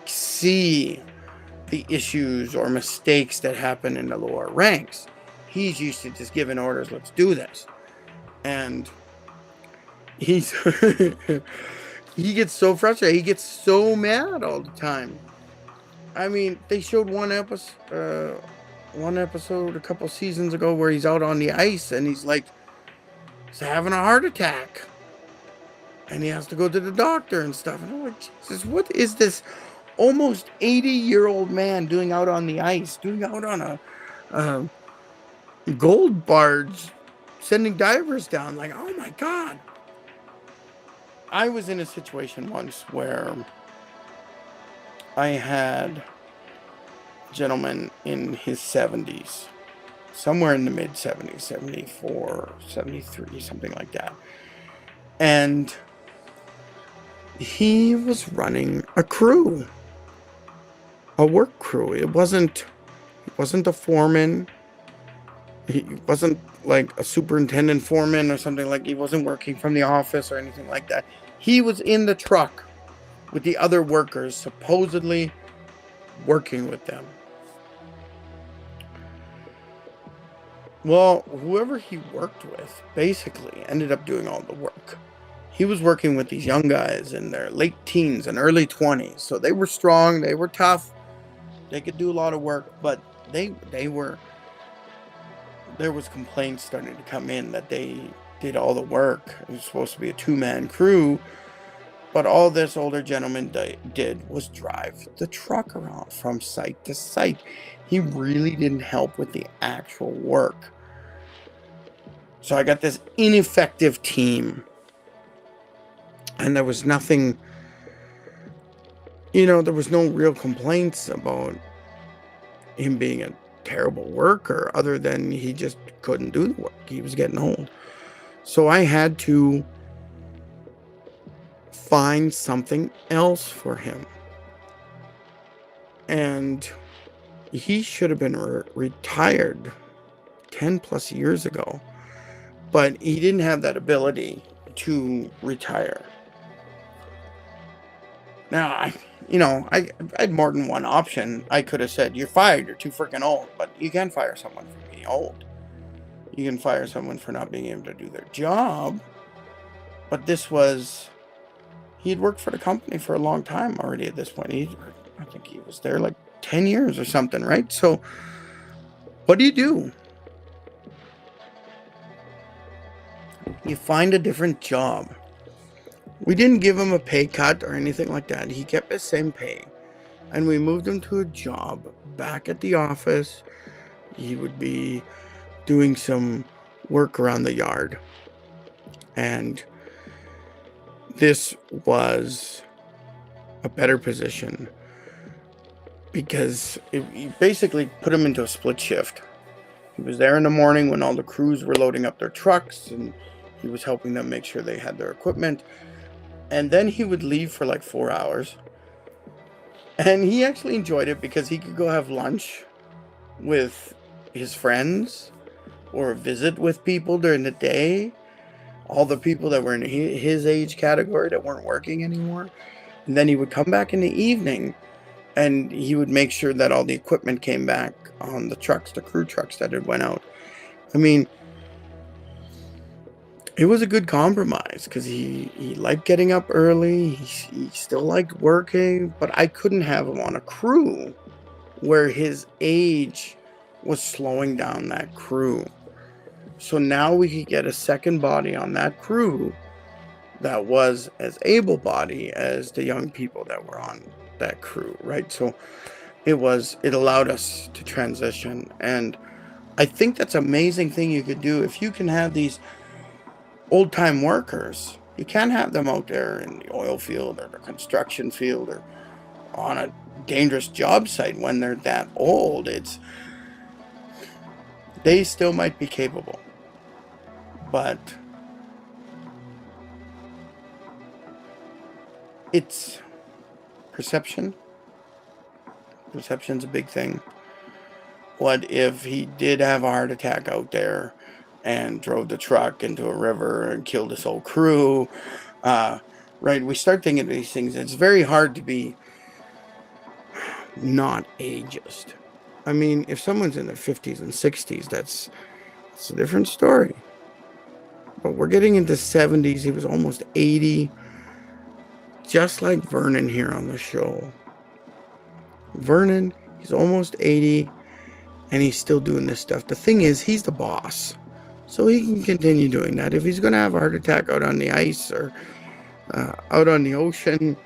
see the issues or mistakes that happen in the lower ranks. He's used to just giving orders, let's do this. And he's he gets so frustrated. He gets so mad all the time. I mean, they showed one episode a couple seasons ago where he's out on the ice and he's having a heart attack. And he has to go to the doctor and stuff. And I'm like, Jesus, what is this almost 80-year-old man doing out on the ice, doing out on a gold barge, sending divers down? Like, oh my God. I was in a situation once where I had a gentleman in his 70s, somewhere in the mid 70s, 74, 73, something like that. And he was running a crew, a work crew. He wasn't a foreman. He wasn't like a superintendent foreman or something. Like, he wasn't working from the office or anything like that. He was in the truck with the other workers, supposedly working with them. Well, whoever he worked with basically ended up doing all the work. He was working with these young guys in their late teens and early 20s. So they were strong, they were tough, they could do a lot of work, but there was complaints starting to come in that they did all the work. It was supposed to be a two-man crew, But all this older gentleman did was drive the truck around from site to site. He really didn't help with the actual work. So I got this ineffective team. And there was nothing, there was no real complaints about him being a terrible worker other than he just couldn't do the work. He was getting old. So I had to find something else for him. And he should have been retired 10 plus years ago, but he didn't have that ability to retire. Now, I had more than one option. I could have said, you're fired, you're too freaking old. But you can't fire someone for being old. You can fire someone for not being able to do their job. But he had worked for the company for a long time already at this point. I think he was there like 10 years or something, right? So what do? You find a different job. We didn't give him a pay cut or anything like that. He kept the same pay. And we moved him to a job back at the office. He would be doing some work around the yard. And this was a better position because he basically put him into a split shift. He was there in the morning when all the crews were loading up their trucks, and he was helping them make sure they had their equipment. And then he would leave for like 4 hours. And he actually enjoyed it because he could go have lunch with his friends or visit with people during the day. All the people that were in his age category that weren't working anymore. And then he would come back in the evening and he would make sure that all the equipment came back on the trucks, the crew trucks that had went out. I mean, it was a good compromise because he liked getting up early. He still liked working, but I couldn't have him on a crew where his age was slowing down that crew. So now we could get a second body on that crew that was as able-bodied as the young people that were on that crew, right? So it allowed us to transition. And I think that's an amazing thing you could do if you can have these old-time workers. You can't have them out there in the oil field or the construction field or on a dangerous job site when they're that old. They still might be capable, but it's perception. Perception's a big thing. What if he did have a heart attack out there and drove the truck into a river and killed his whole crew? Right? We start thinking of these things. It's very hard to be not ageist. I mean, if someone's in their 50s and 60s, that's a different story. But we're getting into 70s. He was almost 80. Just like Vernon here on the show. Vernon, he's almost 80. And he's still doing this stuff. The thing is, he's the boss. So he can continue doing that. If he's going to have a heart attack out on the ice or out on the ocean,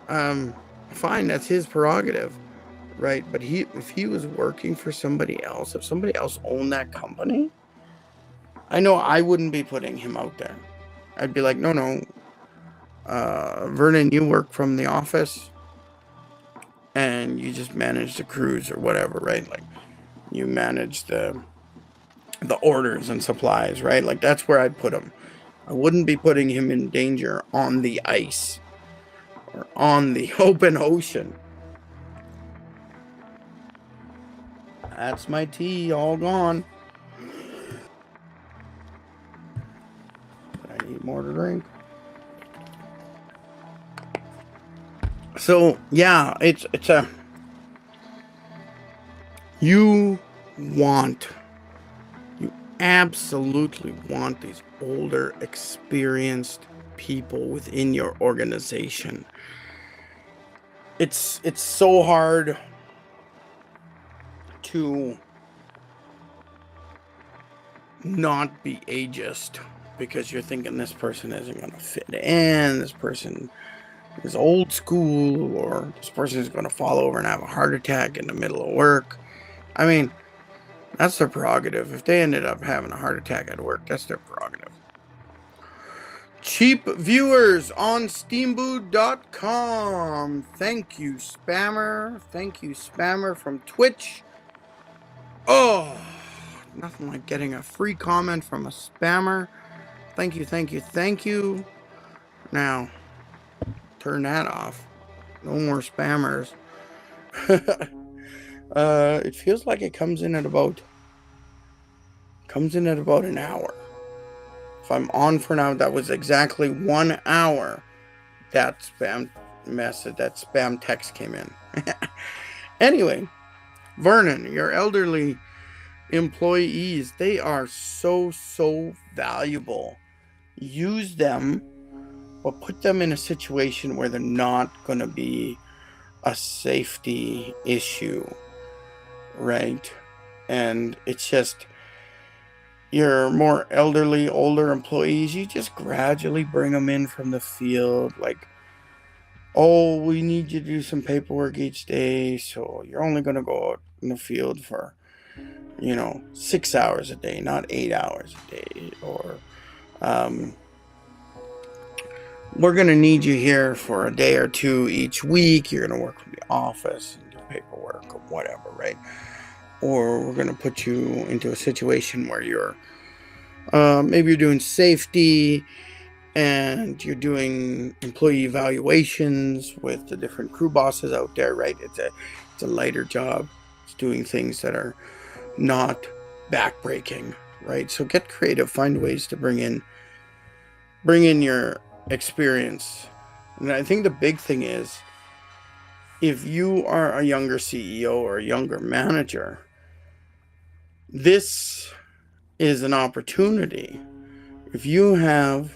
fine, that's his prerogative, right? But if he was working for somebody else, if somebody else owned that company, I know I wouldn't be putting him out there. I'd be like, no, Vernon, you work from the office and you just manage the crews or whatever, right? Like, you manage the orders and supplies, right? Like, that's where I'd put him. I wouldn't be putting him in danger on the ice or on the open ocean. That's my tea all gone. I need more to drink. So yeah, it's you absolutely want these older, experienced people within your organization. It's so hard to not be ageist because you're thinking this person isn't going to fit in, this person is old school, or this person is going to fall over and have a heart attack in the middle of work. I mean, that's their prerogative. If they ended up having a heart attack at work, that's their prerogative. Cheap viewers on steamboot.com. Thank you, spammer. Thank you, spammer from Twitch. Oh, nothing like getting a free comment from a spammer. Thank you, thank you, thank you. Now, turn that off. No more spammers. It feels like it comes in at about an hour. If I'm on for now, that was exactly 1 hour. That spam message, that spam text came in. Anyway, Vernon, your elderly employees, they are so valuable. Use them, but put them in a situation where they're not going to be a safety issue, right? And it's just your more elderly, older employees, you just gradually bring them in from the field. Like, oh, we need you to do some paperwork each day, so you're only going to go out in the field for 6 hours a day, not 8 hours a day. Or we're going to need you here for a day or two each week. You're going to work from the office and do paperwork or whatever, right? Or we're going to put you into a situation where you're maybe you're doing safety and you're doing employee evaluations with the different crew bosses out there, right? It's a lighter job. It's doing things that are not backbreaking, right? So get creative, find ways to bring in your experience. And I think the big thing is, if you are a younger CEO or a younger manager, this is an opportunity. If you have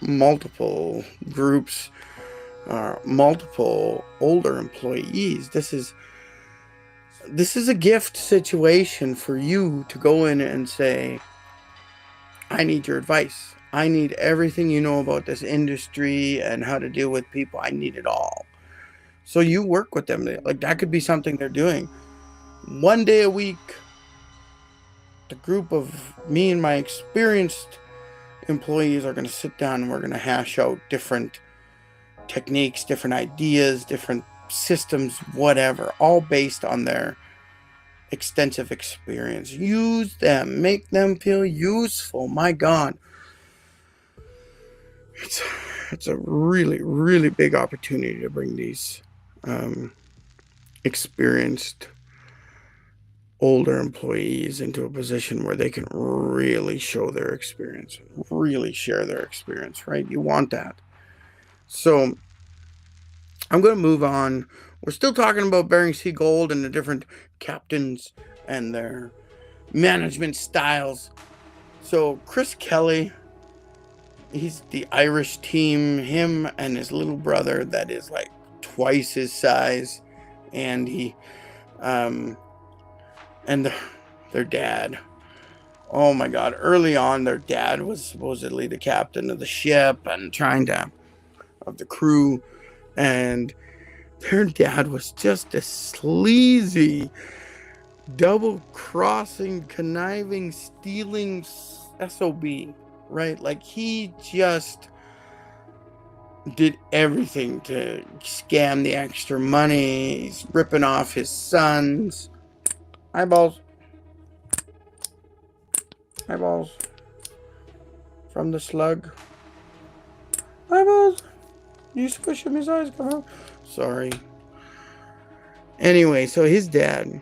multiple groups, multiple older employees, this is a gift situation for you to go in and say, I need your advice. I need everything you know about this industry and how to deal with people. I need it all. So you work with them. Like, that could be something they're doing. 1 day a week, the group of me and my experienced employees are going to sit down and we're going to hash out different techniques, different ideas, different systems, whatever, all based on their extensive experience. Use them, make them feel useful. My God, it's a really big opportunity to bring these experienced older employees into a position where they can really show their experience, really share their experience, right? You want that. So I'm going to move on. We're still talking about Bering Sea Gold and the different captains and their management styles. So Chris Kelly, he's the Irish team, him and his little brother that is like twice his size, and and their dad. Oh my God. Early on, their dad was supposedly the captain of the ship and of the crew. And their dad was just a sleazy, double-crossing, conniving, stealing SOB, right? Like, he just did everything to scam the extra money. He's ripping off his sons. Eyeballs from the slug. Eyeballs. You squish him, his eyes come out. Sorry. Anyway, so his dad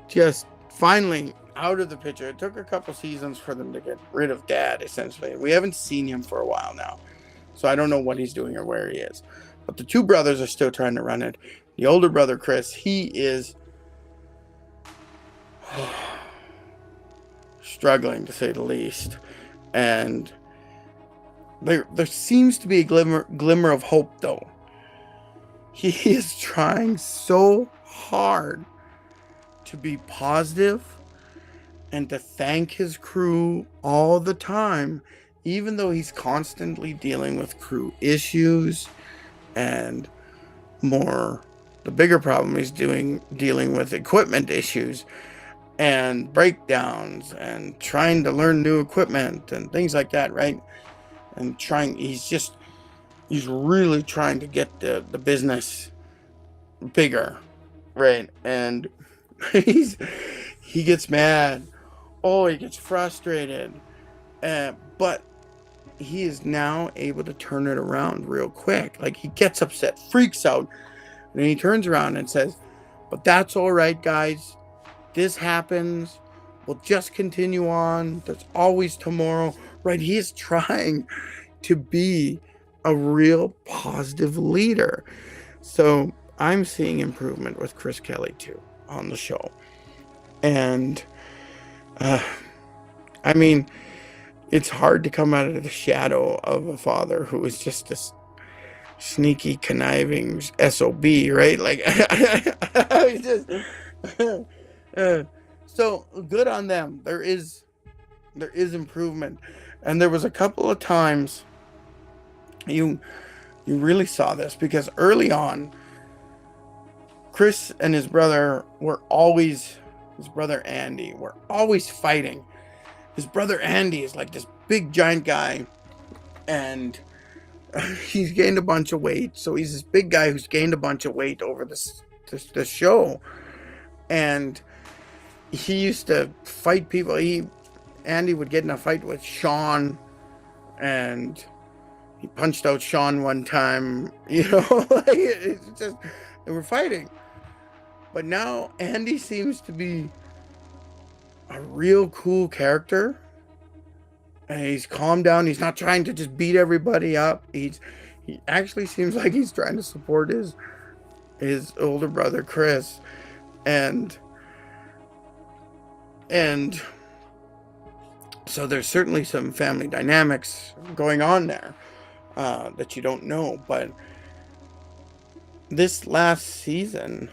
just finally out of the picture. It took a couple seasons for them to get rid of dad, essentially. We haven't seen him for a while now, so I don't know what he's doing or where he is. But the two brothers are still trying to run it. The older brother, Chris, he is struggling, to say the least. And there seems to be a glimmer of hope, though. He is trying so hard to be positive and to thank his crew all the time, even though he's constantly dealing with crew issues and the bigger problem is dealing with equipment issues and breakdowns and trying to learn new equipment and things like that, right? And he's really trying to get the business bigger, right? And he gets mad. Oh, he gets frustrated. But he is now able to turn it around real quick. Like, he gets upset, freaks out, and he turns around and says, "But that's all right, guys. This happens. We'll just continue on. There's always tomorrow." Right? He is trying to be a real positive leader. So I'm seeing improvement with Chris Kelly too on the show. And I mean, it's hard to come out of the shadow of a father who is just this sneaky, conniving SOB, right? Like, just, so good on them. There is improvement, and there was a couple of times you really saw this, because early on, Chris and his brother Andy were always fighting. His brother Andy is like this big giant guy, and he's gained a bunch of weight. So he's this big guy who's gained a bunch of weight over this show. And he used to fight people. Andy would get in a fight with Sean, and he punched out Sean one time, like, it's just, they were fighting. But now Andy seems to be a real cool character, and he's calmed down. He's not trying to just beat everybody up. He actually seems like he's trying to support his older brother Chris, and so there's certainly some family dynamics going on there that you don't know. But this last season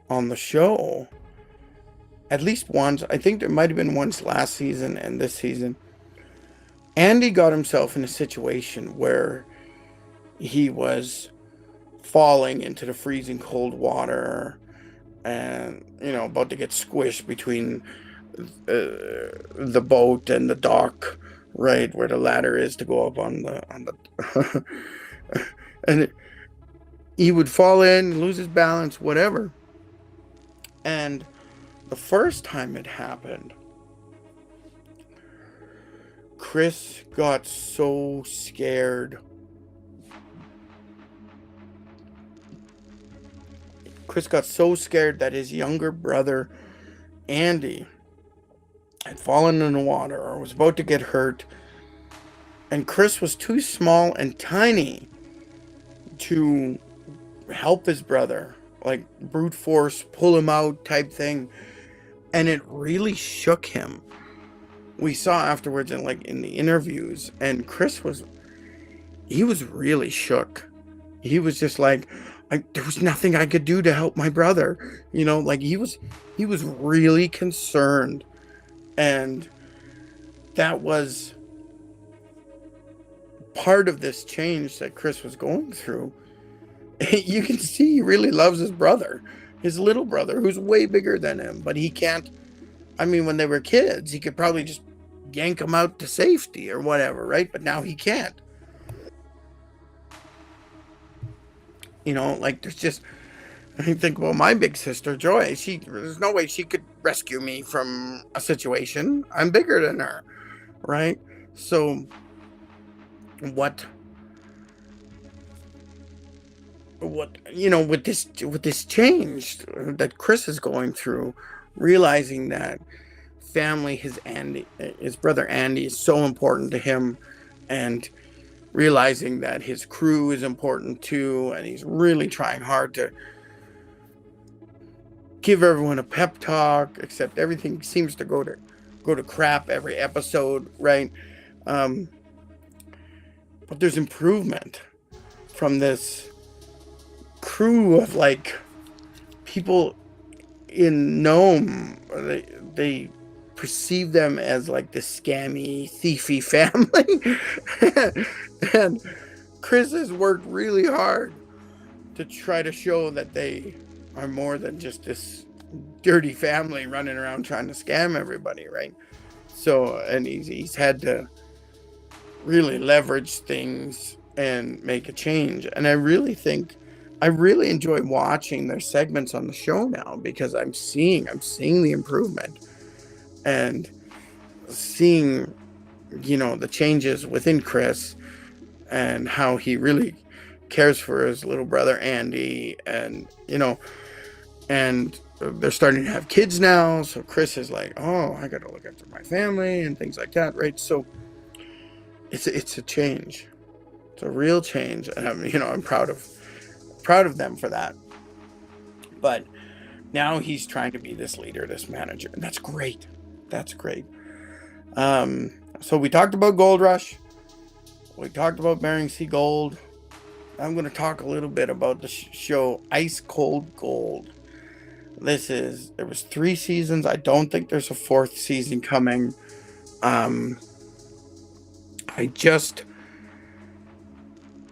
on the show, at least once, I think there might have been once last season and this season, Andy got himself in a situation where he was falling into the freezing cold water and, about to get squished between the boat and the dock, right, where the ladder is to go up on the and he would fall in, lose his balance, whatever. And the first time it happened, Chris got so scared. Chris got so scared that his younger brother, Andy, had fallen in the water or was about to get hurt. And Chris was too small and tiny to help his brother, like brute force, pull him out type thing. And it really shook him. We saw afterwards in the interviews, and Chris was really shook. He was just like, there was nothing I could do to help my brother. Like he was really concerned. And that was part of this change that Chris was going through. You can see he really loves his brother, his little brother, who's way bigger than him, but he can't. I mean, when they were kids, he could probably just yank him out to safety or whatever, right? But now he can't. There's just, I think about my big sister, Joy. There's no way she could rescue me from a situation. I'm bigger than her, right? So with this change that Chris is going through, realizing that family, his brother Andy, is so important to him, and realizing that his crew is important too, and he's really trying hard to give everyone a pep talk, except everything seems to go to crap every episode, right? But there's improvement from this crew of people in Nome. they perceive them as like this scammy, thiefy family. And Chris has worked really hard to try to show that they are more than just this dirty family running around trying to scam everybody, right? So, and he's had to really leverage things and make a change. And I really think I really enjoy watching their segments on the show now, because I'm seeing the improvement, and seeing, the changes within Chris, and how he really cares for his little brother Andy, and they're starting to have kids now, so Chris is like, oh, I got to look after my family and things like that, right? So it's a change. It's a real change, and I'm proud of them for that. But now he's trying to be this leader, this manager, and that's great. That's great. So we talked about Gold Rush. We talked about Bering Sea Gold. I'm going to talk a little bit about the show Ice Cold Gold. There was 3 seasons. I don't think there's a 4th season coming. I just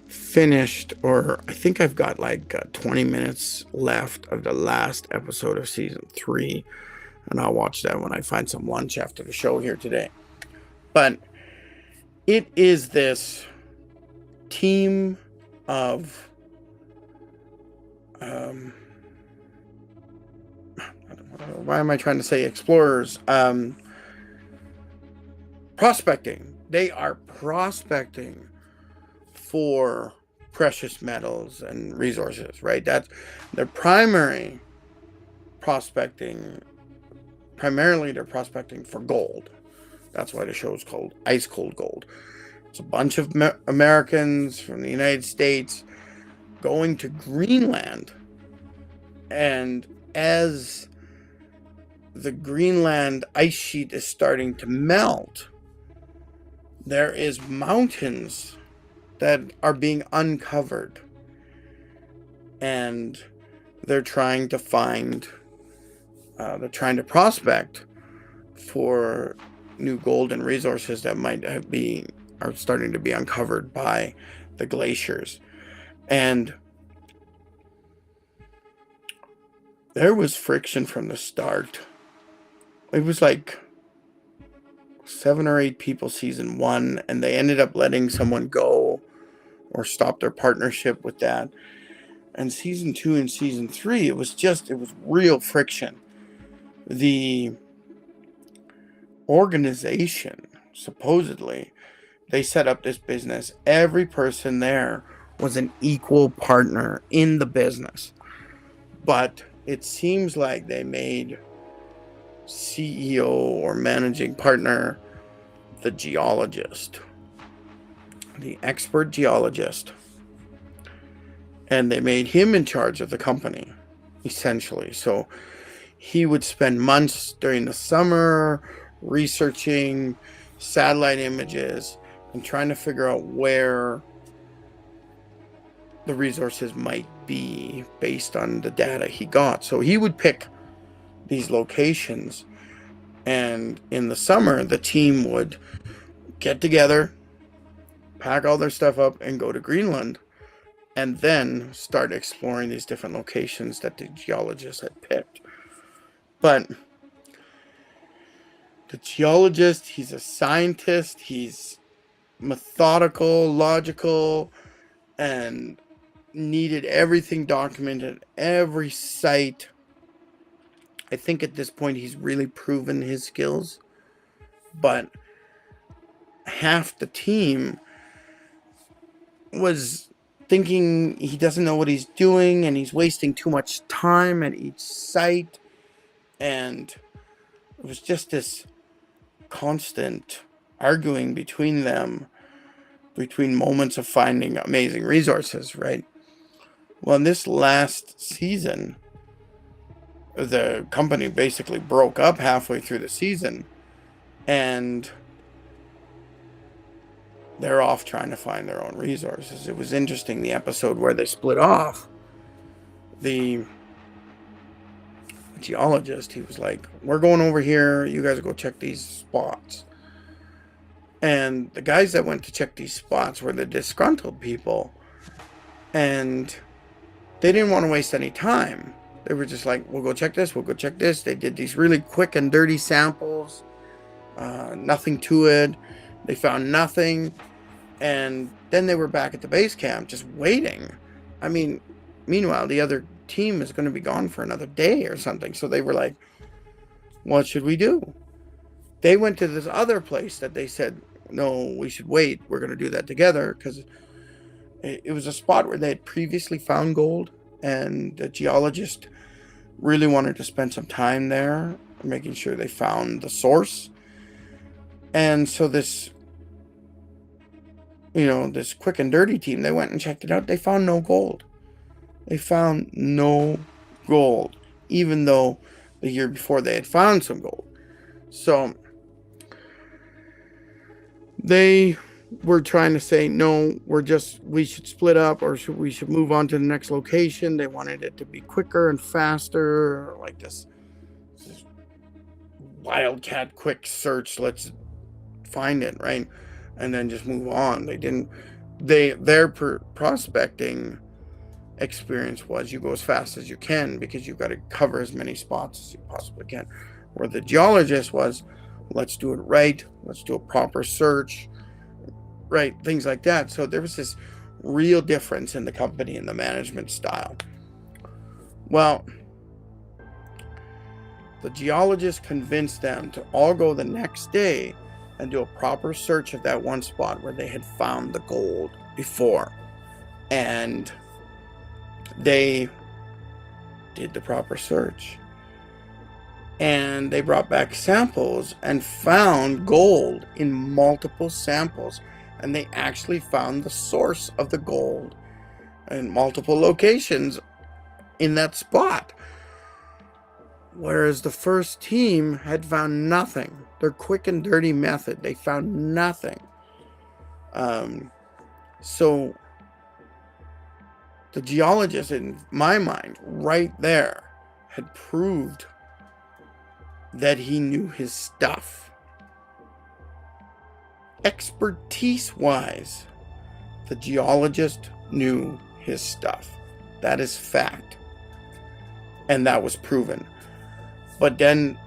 finished, or I think I've got like 20 minutes left of the last episode of season 3, and I'll watch that when I find some lunch after the show here today. But it is this team of why am I trying to say explorers? Prospecting. They are prospecting for precious metals and resources, right? That's their primary prospecting. Primarily, they're prospecting for gold. That's why the show is called Ice Cold Gold. It's a bunch of Americans from the United States going to Greenland. And as the Greenland ice sheet is starting to melt, there is mountains that are being uncovered. And they're trying to prospect for new gold and resources that are starting to be uncovered by the glaciers. And there was friction from the start. It was like 7 or 8 people season 1, and they ended up letting someone go or stop their partnership with that. And season 2 and season 3, it was real friction. The organization, supposedly, they set up this business. Every person there was an equal partner in the business. But it seems like they made CEO or managing partner the geologist, the expert geologist. And they made him in charge of the company, essentially. So he would spend months during the summer researching satellite images and trying to figure out where the resources might be based on the data he got. So he would pick these locations, and in the summer the team would get together, pack all their stuff up, and go to Greenland, and then start exploring these different locations that the geologist had picked. But the geologist, he's a scientist, he's methodical, logical, and needed everything documented, every site. I think at this point he's really proven his skills, but half the team was thinking he doesn't know what he's doing and he's wasting too much time at each site, and it was just this constant arguing between them, between moments of finding amazing resources, right? Well, in this last season, the company basically broke up halfway through the season, and they're off trying to find their own resources. It was interesting, the episode where they split off. The geologist, he was like, we're going over here. You guys go check these spots. And the guys that went to check these spots were the disgruntled people. And they didn't want to waste any time. They were just like, we'll go check this. We'll go check this. They did these really quick and dirty samples. Nothing to it. They found nothing. And then they were back at the base camp just waiting. I mean, meanwhile, the other team is going to be gone for another day or something. So they were like, what should we do? They went to this other place that they said, no, we should wait. We're going to do that together, because it was a spot where they had previously found gold, and the geologist really wanted to spend some time there making sure they found the source. And so this quick and dirty team, they went and checked it out. They found no gold. They found no gold, even though the year before they had found some gold. So they were trying to say, no, we should split up, or we should move on to the next location. They wanted it to be quicker and faster, like this wildcat quick search. Let's find it, right? And then just move on. Their prospecting experience was, you go as fast as you can because you've got to cover as many spots as you possibly can. Where the geologist was, let's do it right. Let's do a proper search, right? Things like that. So there was this real difference in the company and the management style. Well, the geologist convinced them to all go the next day and do a proper search of that one spot where they had found the gold before. And they did the proper search. And they brought back samples and found gold in multiple samples. And they actually found the source of the gold in multiple locations in that spot. Whereas the first team had found nothing. Their quick and dirty method, they found nothing. So the geologist, in my mind, right there, had proved that he knew his stuff. Expertise-wise, the geologist knew his stuff. That is fact. And that was proven. But then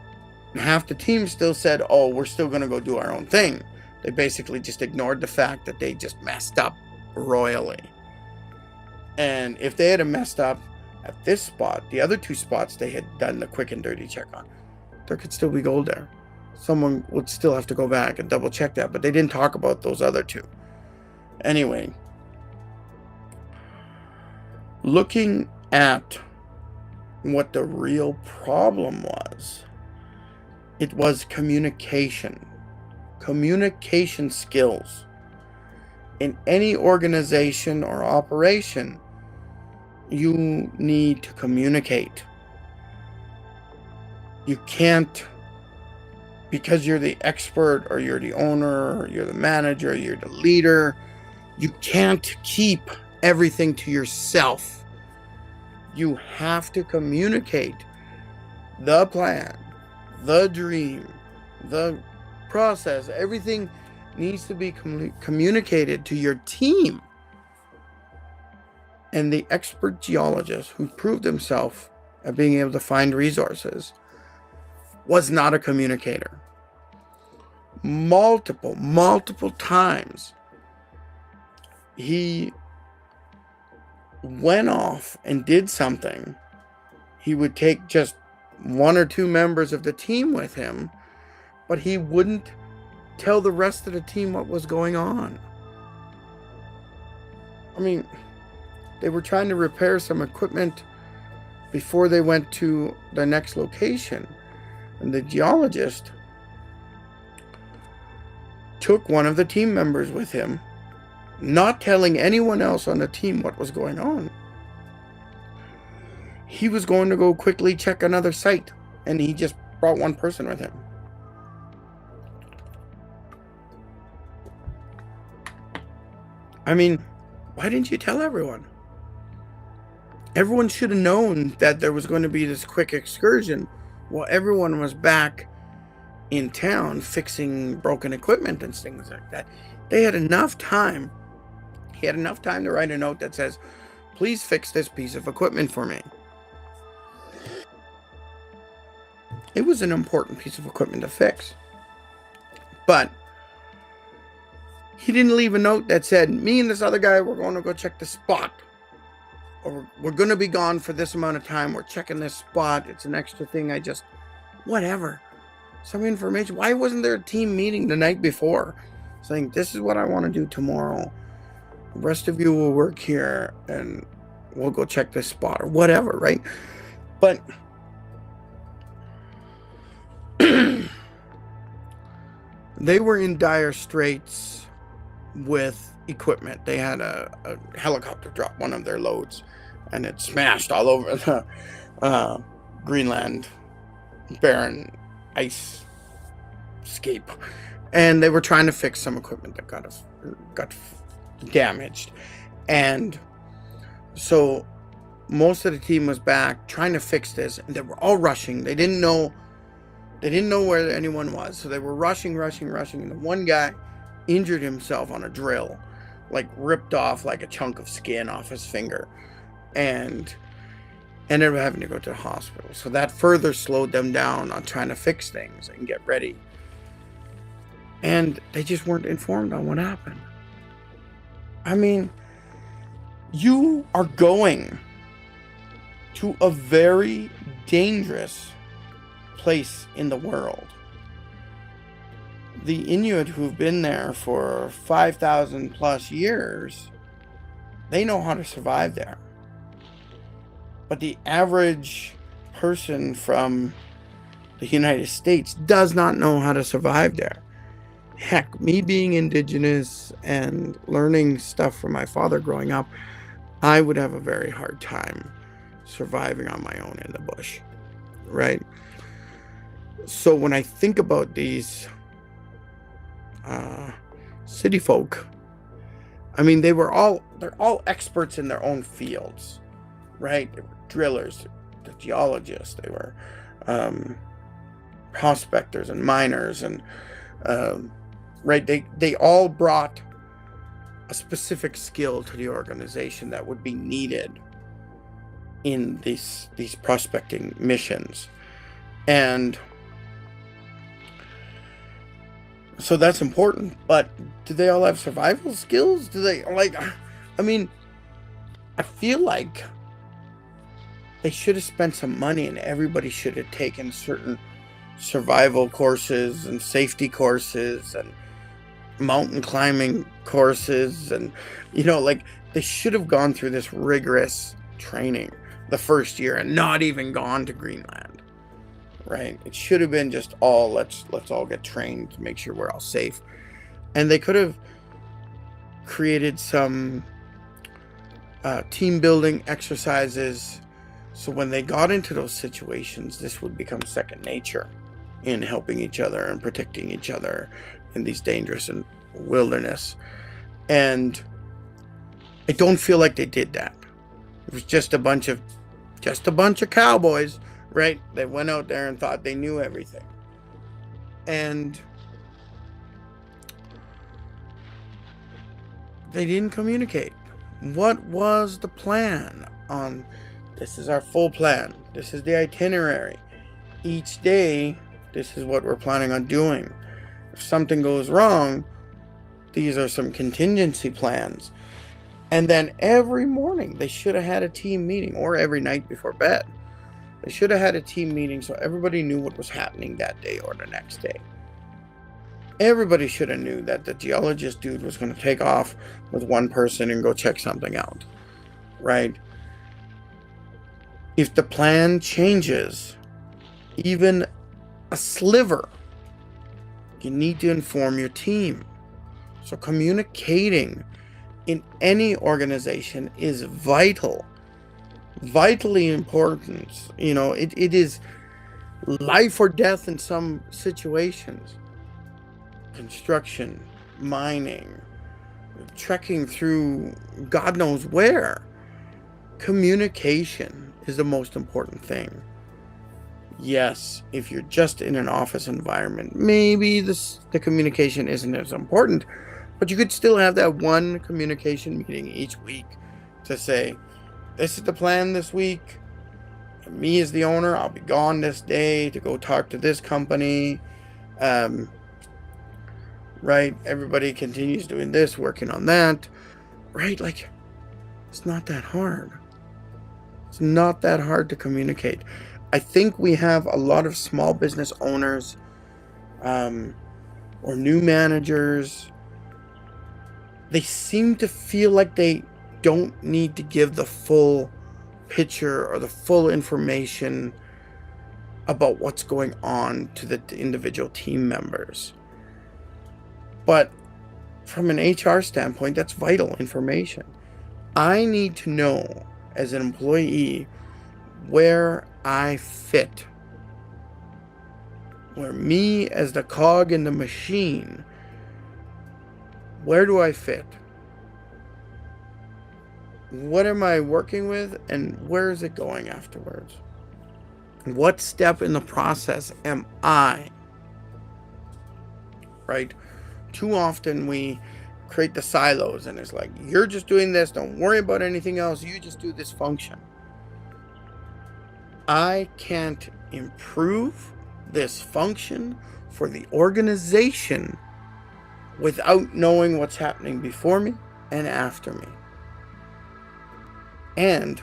half the team still said, oh, we're still going to go do our own thing. They basically just ignored the fact that they just messed up royally. And if they had messed up at this spot, the other two spots they had done the quick and dirty check on, there could still be gold there. Someone would still have to go back and double check that, but they didn't talk about those other two. Anyway, looking at what the real problem was, it was communication skills. In any organization or operation, you need to communicate. You can't, because you're the expert, or you're the owner, or you're the manager, or you're the leader, you can't keep everything to yourself. You have to communicate the plan, the dream, the process. Everything needs to be communicated to your team. And the expert geologist, who proved himself at being able to find resources, was not a communicator. Multiple times, he went off and did something. He would take just one or two members of the team with him, but he wouldn't tell the rest of the team what was going on. I mean, they were trying to repair some equipment before they went to the next location. And the geologist took one of the team members with him, not telling anyone else on the team what was going on. He was going to go quickly check another site, and he just brought one person with him. I mean, why didn't you tell everyone? Everyone should have known that there was going to be this quick excursion while everyone was back in town fixing broken equipment and things like that. They had enough time. He had enough time to write a note that says, please fix this piece of equipment for me. It was an important piece of equipment to fix. But he didn't leave a note that said, me and this other guy, we're going to go check the spot. Or we're going to be gone for this amount of time. We're checking this spot. It's an extra thing. Whatever. Some information. Why wasn't there a team meeting the night before saying, this is what I want to do tomorrow. The rest of you will work here and we'll go check this spot or whatever, right? But they were in dire straits with equipment. They had a helicopter drop one of their loads and it smashed all over the Greenland barren ice scape. And they were trying to fix some equipment that got damaged. And so most of the team was back trying to fix this, and they were all rushing. They didn't know where anyone was, so they were rushing. And the one guy injured himself on a drill, like ripped off like a chunk of skin off his finger, and ended up having to go to the hospital. So that further slowed them down on trying to fix things and get ready. And they just weren't informed on what happened. I mean, you are going to a very dangerous place in the world. The Inuit who've been there for 5,000 plus years, they know how to survive there. But the average person from the United States does not know how to survive there. Heck, me being indigenous and learning stuff from my father growing up, I would have a very hard time surviving on my own in the bush, right? So when I think about these city folk, I mean, they're all experts in their own fields, right? They were drillers, the geologists, they were prospectors and miners, and right, they all brought a specific skill to the organization that would be needed in these prospecting missions. And so that's important. But do they all have survival skills? Do they, like, I mean, I feel like they should have spent some money and everybody should have taken certain survival courses and safety courses and mountain climbing courses, and like they should have gone through this rigorous training the first year and not even gone to Greenland, right? It should have been just all let's all get trained to make sure we're all safe. And they could have created some team building exercises, so when they got into those situations, this would become second nature in helping each other and protecting each other in these dangerous and wilderness. And I don't feel like they did that. It was just a bunch of cowboys, right? They went out there and thought they knew everything. And they didn't communicate. What was the plan on, this is our full plan, this is the itinerary, each day this is what we're planning on doing. If something goes wrong, these are some contingency plans. And then every morning they should have had a team meeting, or every night before bed. They should have had a team meeting so everybody knew what was happening that day or the next day. Everybody should have knew that the geologist dude was going to take off with one person and go check something out, right? If the plan changes, even a sliver, you need to inform your team. So communicating in any organization is vitally important. It is life or death in some situations. Construction, mining, trekking through God knows where. communication is the most important thing. Yes, if you're just in an office environment, maybe the communication isn't as important, but you could still have that one communication meeting each week to say, this is the plan this week. Me as the owner, I'll be gone this day to go talk to this company. Right? Everybody continues doing this, working on that. Right? Like, it's not that hard. It's not that hard to communicate. I think we have a lot of small business owners or new managers. They seem to feel like they don't need to give the full picture or the full information about what's going on to the individual team members. But from an HR standpoint, that's vital information. I need to know as an employee where I fit. Where me as the cog in the machine, where do I fit? What am I working with and where is it going afterwards? What step in the process am I? Right? Too often we create the silos and it's like, you're just doing this, don't worry about anything else, you just do this function. I can't improve this function for the organization without knowing what's happening before me and after me. And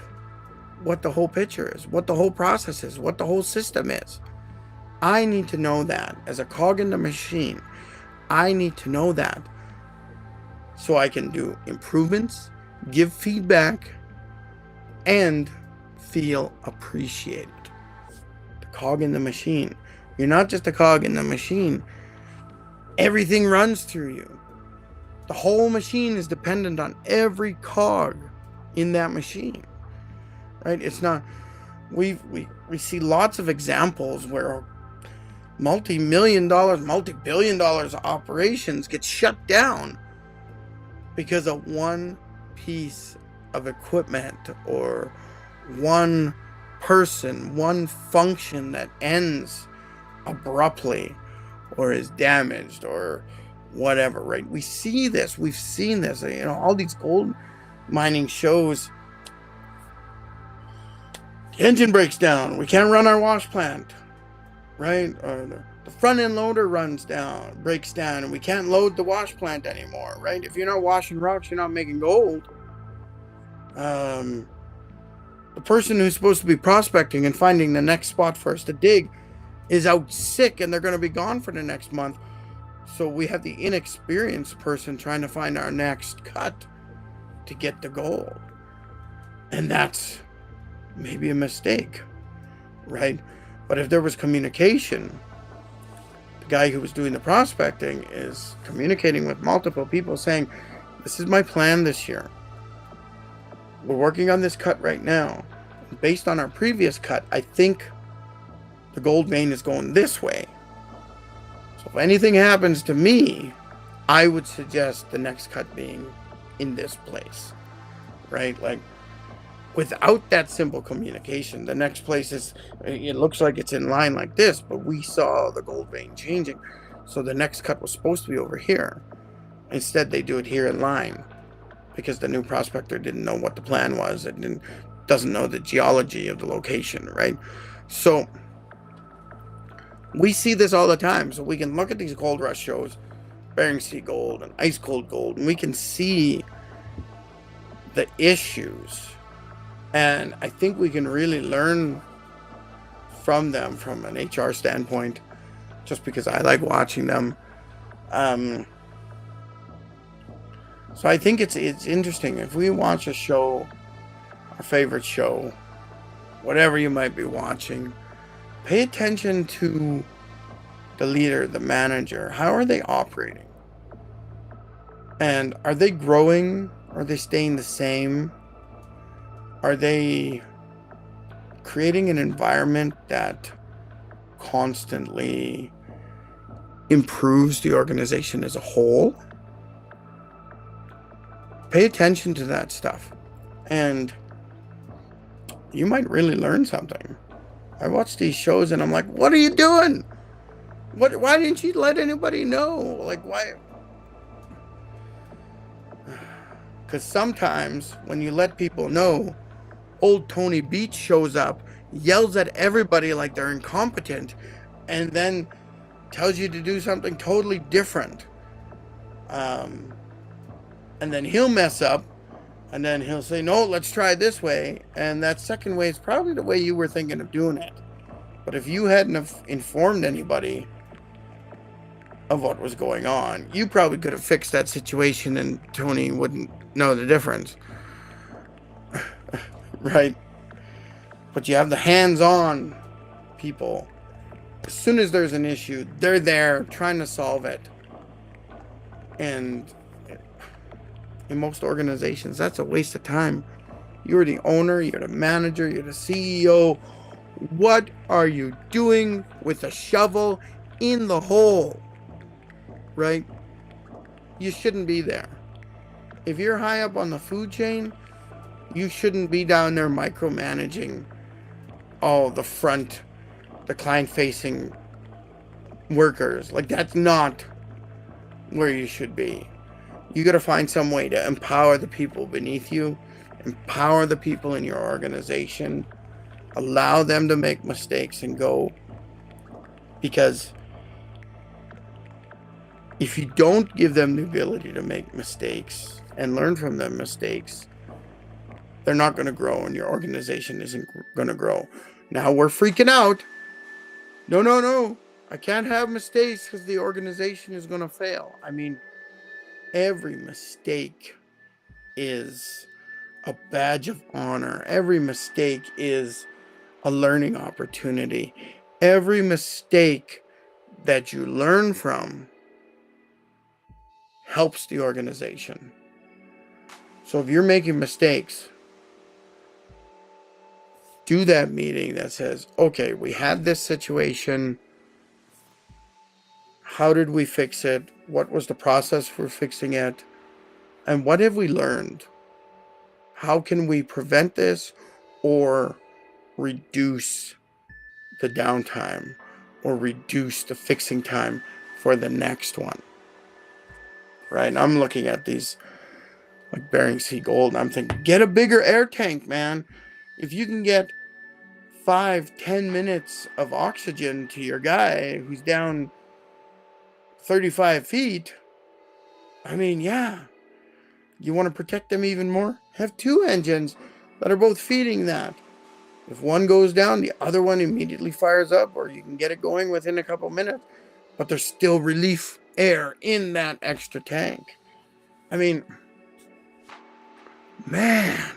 what the whole picture is, what the whole process is, what the whole system is. I need to know that as a cog in the machine. I need to know that so I can do improvements, give feedback, and feel appreciated. The cog in the machine. You're not just a cog in the machine. Everything runs through you. The whole machine is dependent on every cog in that machine. Right? It's not. We see lots of examples where multi-million dollars, multi-billion dollars operations get shut down because of one piece of equipment or one person, one function that ends abruptly or is damaged or whatever, right? We see this. We've seen this. You know, all these gold mining shows. The engine breaks down. We can't run our wash plant, right? Or the front end loader breaks down, and we can't load the wash plant anymore, right? If you're not washing rocks, you're not making gold. The person who's supposed to be prospecting and finding the next spot for us to dig is out sick, and they're going to be gone for the next month. So we have the inexperienced person trying to find our next cut to get the gold. And that's maybe a mistake, right? But if there was communication, the guy who was doing the prospecting is communicating with multiple people saying, this is my plan this year. We're working on this cut right now. Based on our previous cut, I think the gold vein is going this way. So if anything happens to me, I would suggest the next cut being in this place, right? Like, without that simple communication, the next place is, it looks like it's in line like this, but we saw the gold vein changing. So the next cut was supposed to be over here. Instead, they do it here in line because the new prospector didn't know what the plan was and doesn't know the geology of the location, right? So we see this all the time. So we can look at these gold rush shows, Bering Sea Gold and Ice Cold Gold, and we can see the issues. And I think we can really learn from them from an HR standpoint, just because I like watching them. So I think it's interesting. If we watch a show, our favorite show, whatever you might be watching, pay attention to the leader, the manager. How are they operating? And are they growing? Are they staying the same? Are they creating an environment that constantly improves the organization as a whole? Pay attention to that stuff. And you might really learn something. I watch these shows and I'm like, what are you doing? Why didn't you let anybody know? Like, why? Because sometimes when you let people know, old Tony Beach shows up, yells at everybody like they're incompetent, and then tells you to do something totally different. And then he'll mess up, and then he'll say, no, let's try this way. And that second way is probably the way you were thinking of doing it. But if you hadn't have informed anybody of what was going on, you probably could have fixed that situation and Tony wouldn't know the difference. Right? But you have the hands-on people. As soon as there's an issue, they're there trying to solve it. And in most organizations, that's a waste of time. You're the owner, you're the manager, you're the CEO. What are you doing with a shovel in the hole? Right? You shouldn't be there. If you're high up on the food chain, you shouldn't be down there micromanaging all the client-facing workers. Like, that's not where you should be. You got to find some way to empower the people beneath you, empower the people in your organization, allow them to make mistakes and go. Because if you don't give them the ability to make mistakes and learn from their mistakes, they're not going to grow and your organization isn't going to grow. Now we're freaking out. No. I can't have mistakes because the organization is going to fail. I mean, every mistake is a badge of honor. Every mistake is a learning opportunity. Every mistake that you learn from helps the organization. So if you're making mistakes, do that meeting that says, okay, we had this situation. How did we fix it? What was the process for fixing it? And what have we learned? How can we prevent this or reduce the downtime or reduce the fixing time for the next one? Right? And I'm looking at these like Bering Sea Gold and I'm thinking, get a bigger air tank, man. If you can get 5-10 minutes of oxygen to your guy who's down 35 feet, I mean, yeah. You want to protect them even more? Have 2 engines that are both feeding that. If one goes down, the other one immediately fires up, or you can get it going within a couple minutes. But there's still relief air in that extra tank. I mean, man.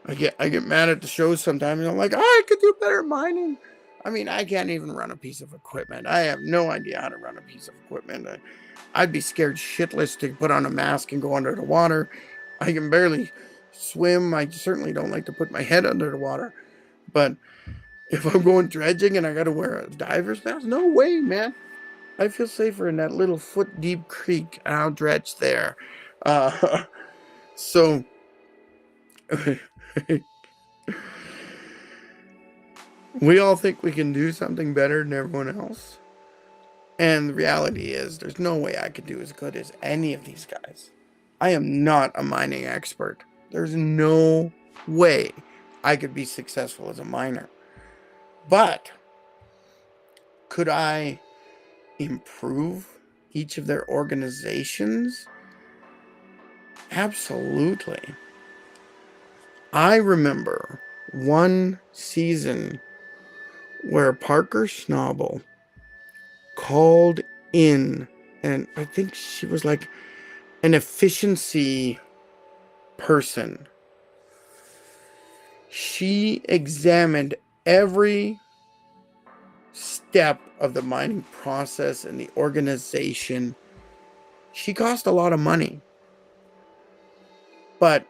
I get mad at the shows sometimes. And I'm like, I could do better mining. I mean, I can't even run a piece of equipment. I have no idea how to run a piece of equipment. I'd be scared shitless to put on a mask and go under the water. I can barely swim. I certainly don't like to put my head under the water. But if I'm going dredging and I got to wear a diver's mask, no way, man. I feel safer in that little foot-deep creek, and I'll dredge there. So... we all think we can do something better than everyone else. And the reality is, there's no way I could do as good as any of these guys. I am not a mining expert. There's no way I could be successful as a miner. But could I improve each of their organizations? Absolutely. I remember one season where Parker Schnabel called in, and I think she was like an efficiency person. She examined every step of the mining process and the organization. She cost a lot of money. But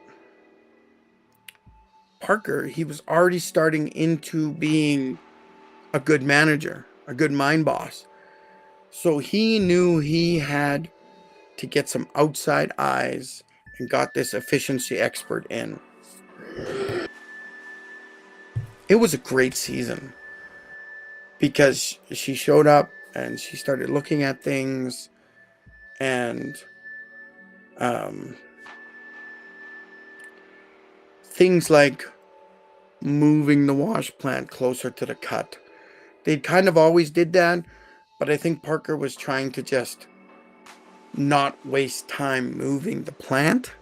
Parker, he was already starting into being a good manager, a good mine boss. So he knew he had to get some outside eyes and got this efficiency expert in. it was a great season because she showed up and she started looking at things, and um, things like moving the wash plant closer to the cut. They kind of always did that, but I think Parker was trying to just not waste time moving the plant.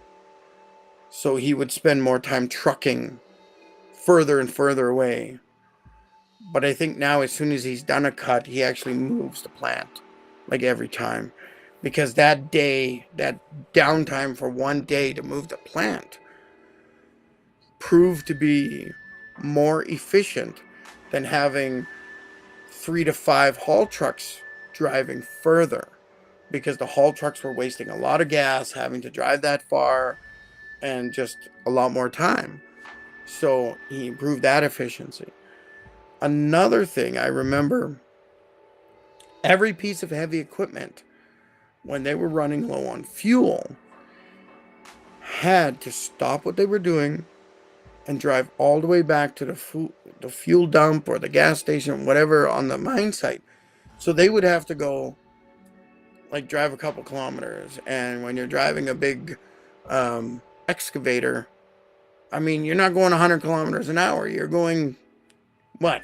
So he would spend more time trucking further and further away. But I think now, as soon as he's done a cut, he actually moves the plant, like every time. Because that day, that downtime for one day to move the plant, proved to be more efficient than having 3 to 5 haul trucks driving further, because the haul trucks were wasting a lot of gas having to drive that far and just a lot more time. So he improved that efficiency. Another thing I remember, every piece of heavy equipment, when they were running low on fuel, had to stop what they were doing and drive all the way back to the fuel dump or the gas station, whatever, on the mine site. So they would have to go, like, drive a couple kilometers. And when you're driving a big excavator, I mean, you're not going 100 kilometers an hour. You're going, what,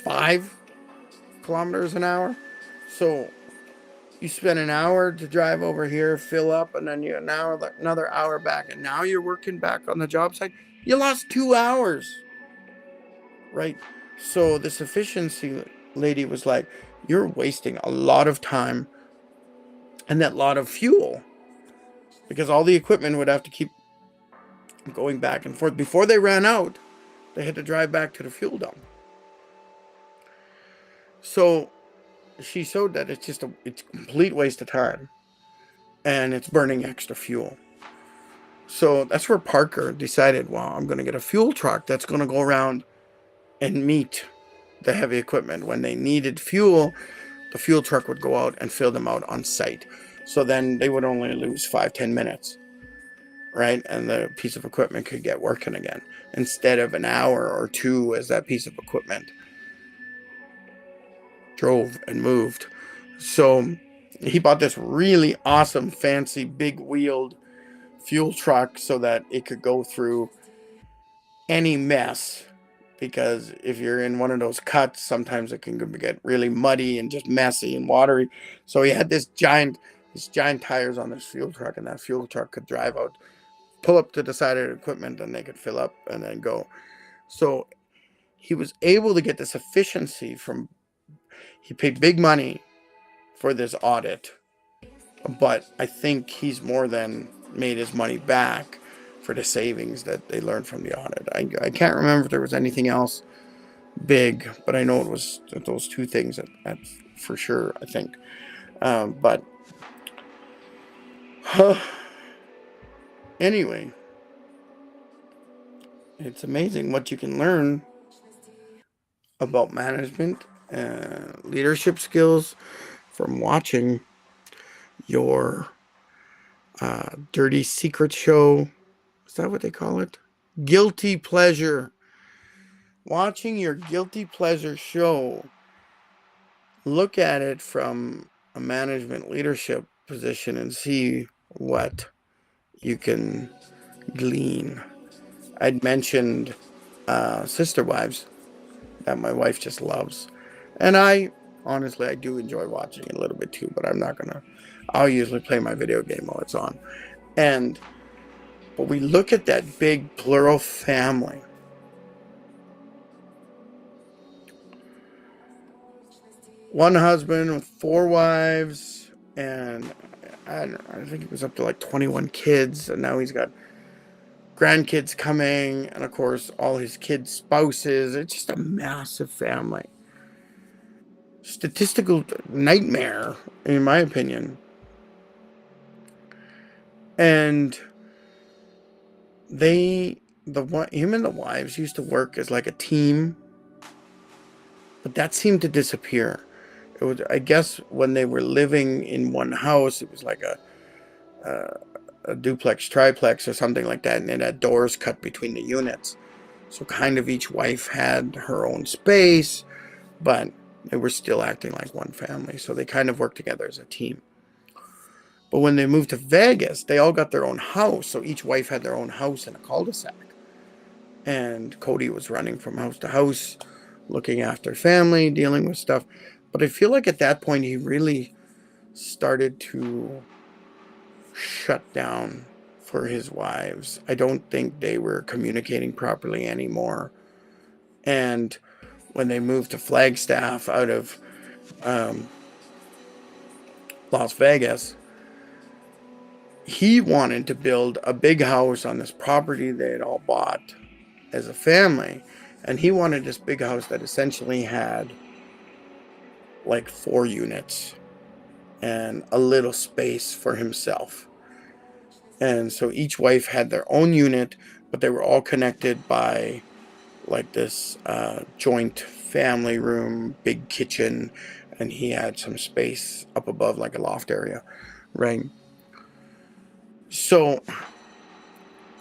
5 kilometers an hour? So you spend an hour to drive over here, fill up, and then another hour back. And now you're working back on the job site. You lost 2 hours, right? So this efficiency lady was like, you're wasting a lot of time and that lot of fuel, because all the equipment would have to keep going back and forth. Before they ran out, they had to drive back to the fuel dump. So she showed that it's a complete waste of time, and it's burning extra fuel. So that's where Parker decided, well, I'm going to get a fuel truck that's going to go around and meet the heavy equipment. When they needed fuel, the fuel truck would go out and fill them out on site. So then they would only lose 5-10 minutes, right? And the piece of equipment could get working again, instead of an hour or two as that piece of equipment drove and moved. So he bought this really awesome, fancy, big-wheeled fuel truck so that it could go through any mess. Because if you're in one of those cuts, sometimes it can get really muddy and just messy and watery. So he had these giant tires on this fuel truck, and that fuel truck could drive out, pull up to the side of the equipment, and they could fill up and then go. So he was able to get this efficiency from, he paid big money for this audit, but I think he's more than made his money back for the savings that they learned from the audit. I can't remember if there was anything else big, but I know it was those two things at for sure, I think. But anyway, it's amazing what you can learn about management and leadership skills from watching your dirty secret show. Is that what they call it? Guilty pleasure. Watching your guilty pleasure show, look at it from a management leadership position and see what you can glean. I'd mentioned Sister Wives, that my wife just loves. And honestly, I do enjoy watching it a little bit too, but I'll usually play my video game while it's on. But we look at that big plural family. One husband with 4 wives, and I think it was up to like 21 kids, and now he's got grandkids coming, and of course all his kids' spouses. It's just a massive family. Statistical nightmare, in my opinion. And him and the wives used to work as like a team, but that seemed to disappear. It was, I guess, when they were living in one house, it was like a duplex, triplex, or something like that, and it had doors cut between the units. So kind of each wife had her own space, but they were still acting like one family. So they kind of worked together as a team. But when they moved to Vegas, they all got their own house. So each wife had their own house in a cul-de-sac. And Cody was running from house to house, looking after family, dealing with stuff. But I feel like at that point, he really started to shut down for his wives. I don't think they were communicating properly anymore. And when they moved to Flagstaff out of Las Vegas, he wanted to build a big house on this property they had all bought as a family. And he wanted this big house that essentially had like 4 units and a little space for himself. And so each wife had their own unit, but they were all connected by like this joint family room, big kitchen, and he had some space up above, like a loft area, right? So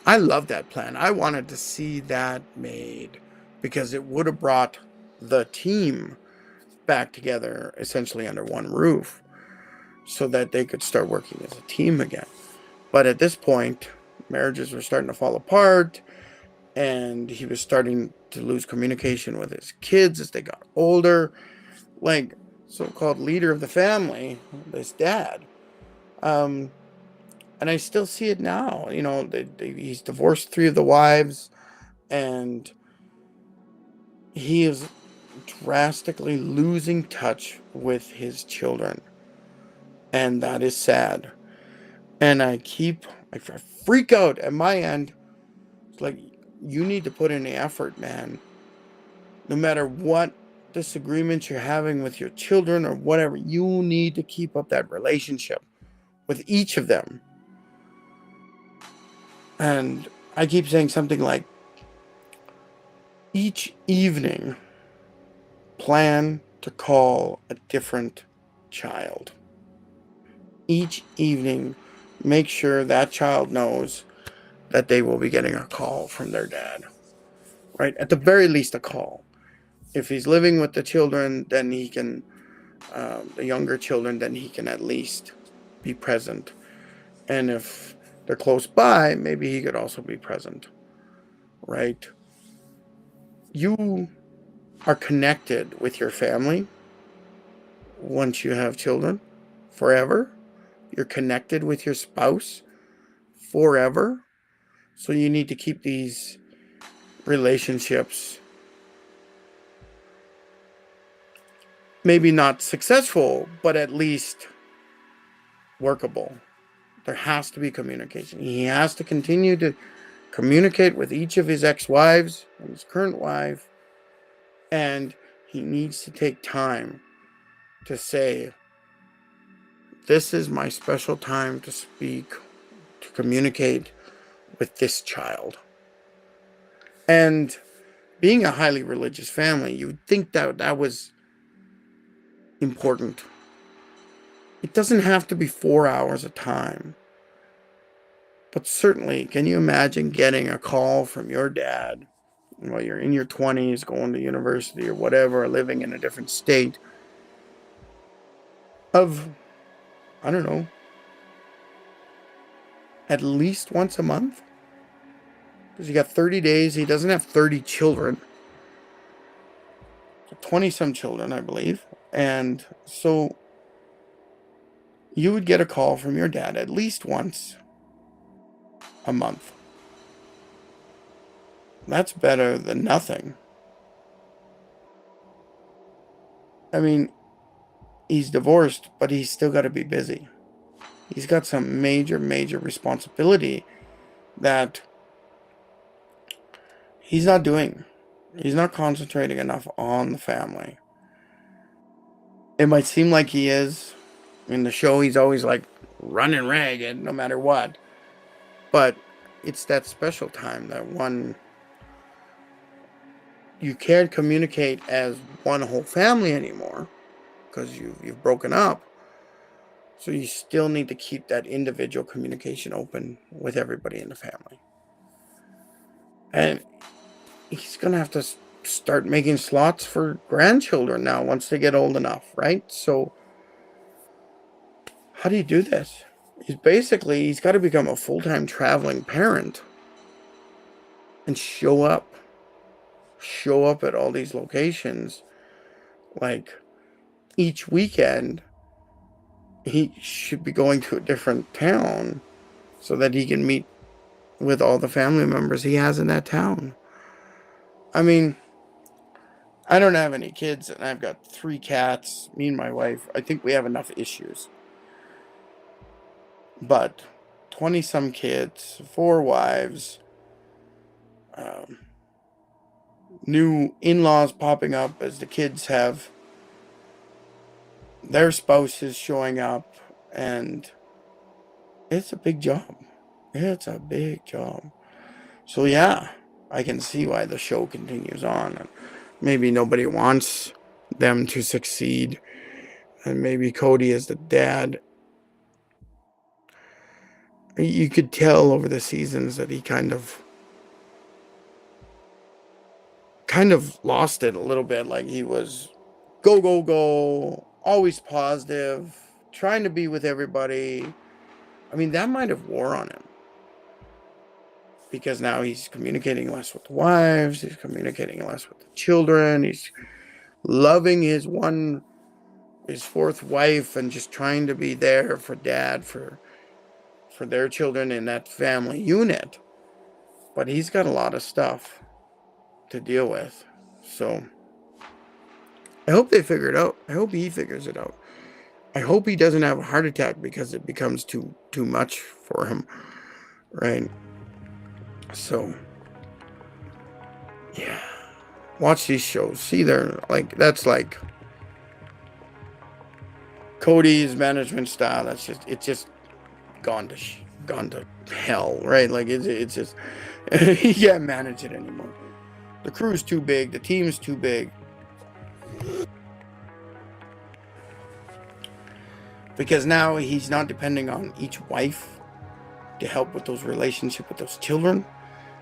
I love that plan. I wanted to see that made because it would have brought the team back together essentially under one roof so that they could start working as a team again. But at this point, marriages were starting to fall apart, and he was starting to lose communication with his kids as they got older. Like, so-called leader of the family, this dad. And I still see it now. You know, he's divorced 3 of the wives, and he is drastically losing touch with his children. And that is sad. And I freak out at my end. It's like, you need to put in the effort, man. No matter what disagreements you're having with your children or whatever, you need to keep up that relationship with each of them. And I keep saying something like, each evening, plan to call a different child. Each evening, make sure that child knows that they will be getting a call from their dad. Right? At the very least, a call. If he's living with the children, then he can, the younger children, then he can at least be present. And if they're close by, maybe he could also be present. Right? You are connected with your family once you have children forever. You're connected with your spouse forever. So you need to keep these relationships maybe not successful, but at least workable. There has to be communication. He has to continue to communicate with each of his ex-wives and his current wife, and he needs to take time to say, this is my special time to speak, to communicate with this child. And being a highly religious family, you would think that that was important. It doesn't have to be 4 hours a time. But certainly, can you imagine getting a call from your dad while you're in your 20s, going to university or whatever, or living in a different state, of, I don't know, at least once a month? Because you got 30 days. He doesn't have 30 children. 20-some children, I believe. And so you would get a call from your dad at least once a month. That's better than nothing. I mean, he's divorced, but he's still got to be busy. He's got some major, major responsibility that he's not doing. He's not concentrating enough on the family. It might seem like he is. In the show, he's always like running ragged no matter what. But it's that special time, that one. You can't communicate as one whole family anymore because you've broken up. So you still need to keep that individual communication open with everybody in the family. And he's going to have to start making slots for grandchildren now once they get old enough, right? So how do you do this? He's got to become a full-time traveling parent and show up at all these locations. Like each weekend, he should be going to a different town so that he can meet with all the family members he has in that town. I mean, I don't have any kids, and I've got 3 cats. Me and my wife, I think we have enough issues. But 20 some kids, 4 wives, um, new in-laws popping up as the kids have their spouses showing up, and it's a big job. It's a big job. So yeah, I can see why the show continues on. And maybe nobody wants them to succeed, and maybe Cody is the dad. You could tell over the seasons that he kind of lost it a little bit. Like he was go, go, go, always positive, trying to be with everybody. I mean, that might have wore on him. Because now he's communicating less with the wives, he's communicating less with the children, he's loving his 4th wife and just trying to be there for dad, for their children in that family unit. But he's got a lot of stuff to deal with. So I hope they figure it out. I hope he figures it out. I hope he doesn't have a heart attack because it becomes too much for him. Right? So yeah. Watch these shows. See, they're like, that's like Cody's management style. It's just gone to hell, right? Like it's just he can't manage it anymore. The crew's too big. The team's too big. Because now he's not depending on each wife to help with those relationships with those children.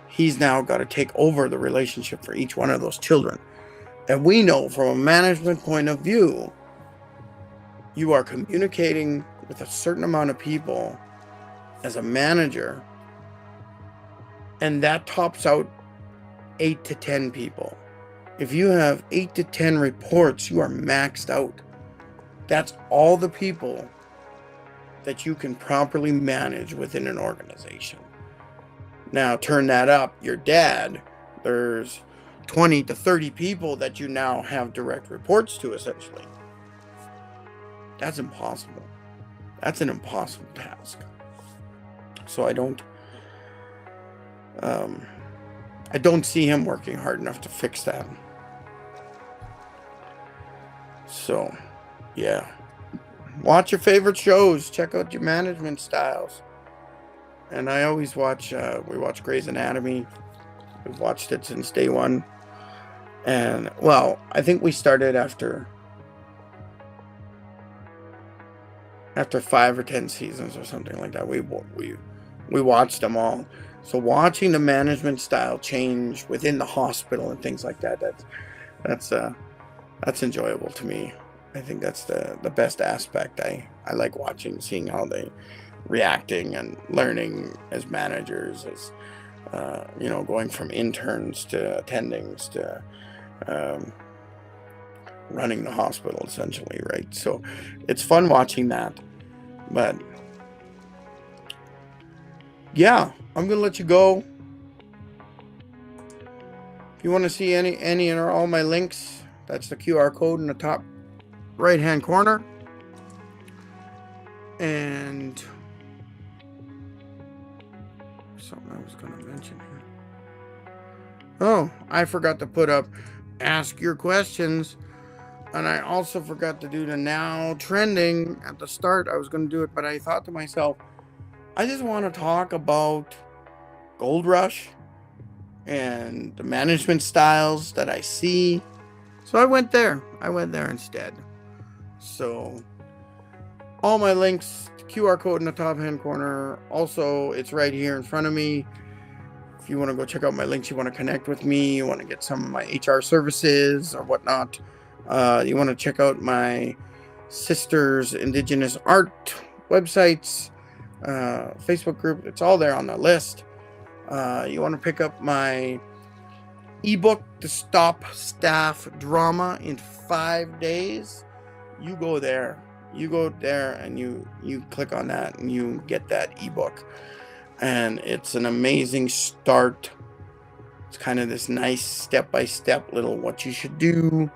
He's now got to take over the relationship for each one of those children. And we know from a management point of view, you are communicating with a certain amount of people as a manager, and that tops out 8 to 10 people. If you have 8 to 10 reports, you are maxed out. That's all the people that you can properly manage within an organization. Now turn that up, your dad, there's 20 to 30 people that you now have direct reports to, essentially. That's impossible. That's an impossible task. So I don't see him working hard enough to fix that. So, yeah. Watch your favorite shows. Check out your management styles. And I always watch, we watch Grey's Anatomy. We've watched it since day one. And, well, I think we started after 5 or 10 seasons or something like that. We watched them all. So watching the management style change within the hospital and things like that, that's enjoyable to me. I think that's the best aspect. I like watching, seeing how they reacting and learning as managers, as going from interns to attendings to running the hospital, essentially, right? So it's fun watching that. But yeah, I'm gonna let you go. If you want to see any or all my links, that's the QR code in the top right hand corner. And something I was going to mention here. Oh, I forgot to put up ask your questions. And I also forgot to do the now trending at the start. I was going to do it, but I thought to myself, I just want to talk about Gold Rush and the management styles that I see. So I went there instead. So all my links, QR code in the top hand corner. Also, it's right here in front of me. if you want to go check out my links, you want to connect with me, you want to get some of my HR services or whatnot, you want to check out my sister's Indigenous art websites, Facebook group, it's all there on the list. You want to pick up my ebook, The Stop Staff Drama in 5 Days, you go there. You go there and you click on that and you get that ebook. And it's an amazing start. It's kind of this nice step-by-step little what you should do.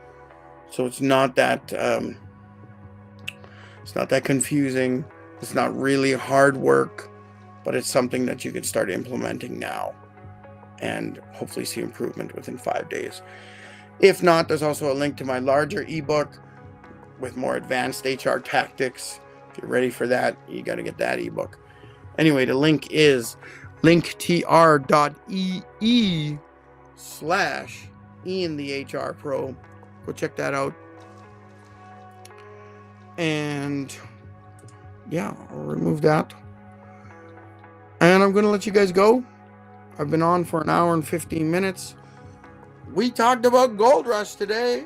So it's not that confusing. It's not really hard work, but it's something that you can start implementing now and hopefully see improvement within 5 days. If not, there's also a link to my larger ebook with more advanced HR tactics. If you're ready for that, you got to get that ebook. Anyway, the link is linktr.ee/IanTheHRPro. Go check that out. And yeah, I'll remove that. And I'm going to let you guys go. I've been on for an hour and 15 minutes. We talked about Gold Rush today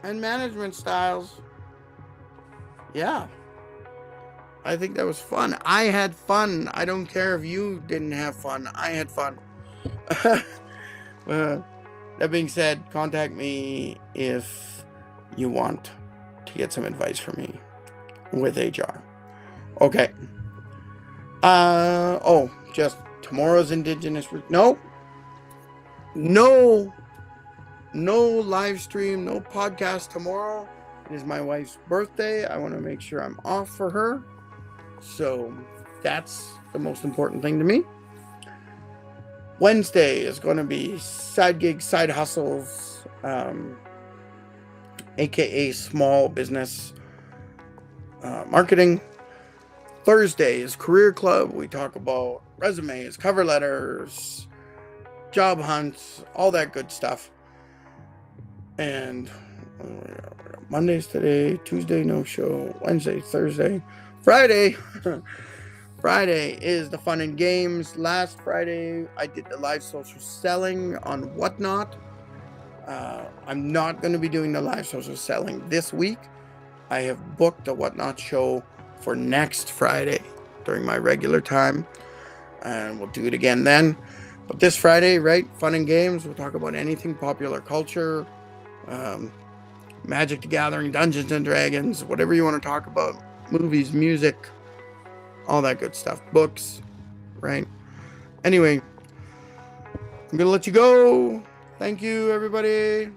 and management styles. Yeah. I think that was fun. I had fun. I don't care if you didn't have fun. I had fun. That being said, contact me if you want to get some advice from me with HR. Okay. Just tomorrow's Indigenous week. No live stream, no podcast tomorrow. It is my wife's birthday. I want to make sure I'm off for her. So that's the most important thing to me. Wednesday is going to be side gigs, side hustles, aka small business marketing. Thursday is Career Club. We talk about resumes, cover letters, job hunts, all that good stuff. And Monday's today, Tuesday no show, Wednesday, Thursday, Friday. Friday is the fun and games. Last Friday I did the live social selling on Whatnot. I'm not going to be doing the live social selling this week. I have booked a Whatnot show for next Friday during my regular time, and we'll do it again then. But this Friday, right, fun and games, we'll talk about anything popular culture, Magic the Gathering, Dungeons and Dragons, whatever you want to talk about, movies, music, all that good stuff, books, right? Anyway, I'm gonna let you go. Thank you, everybody.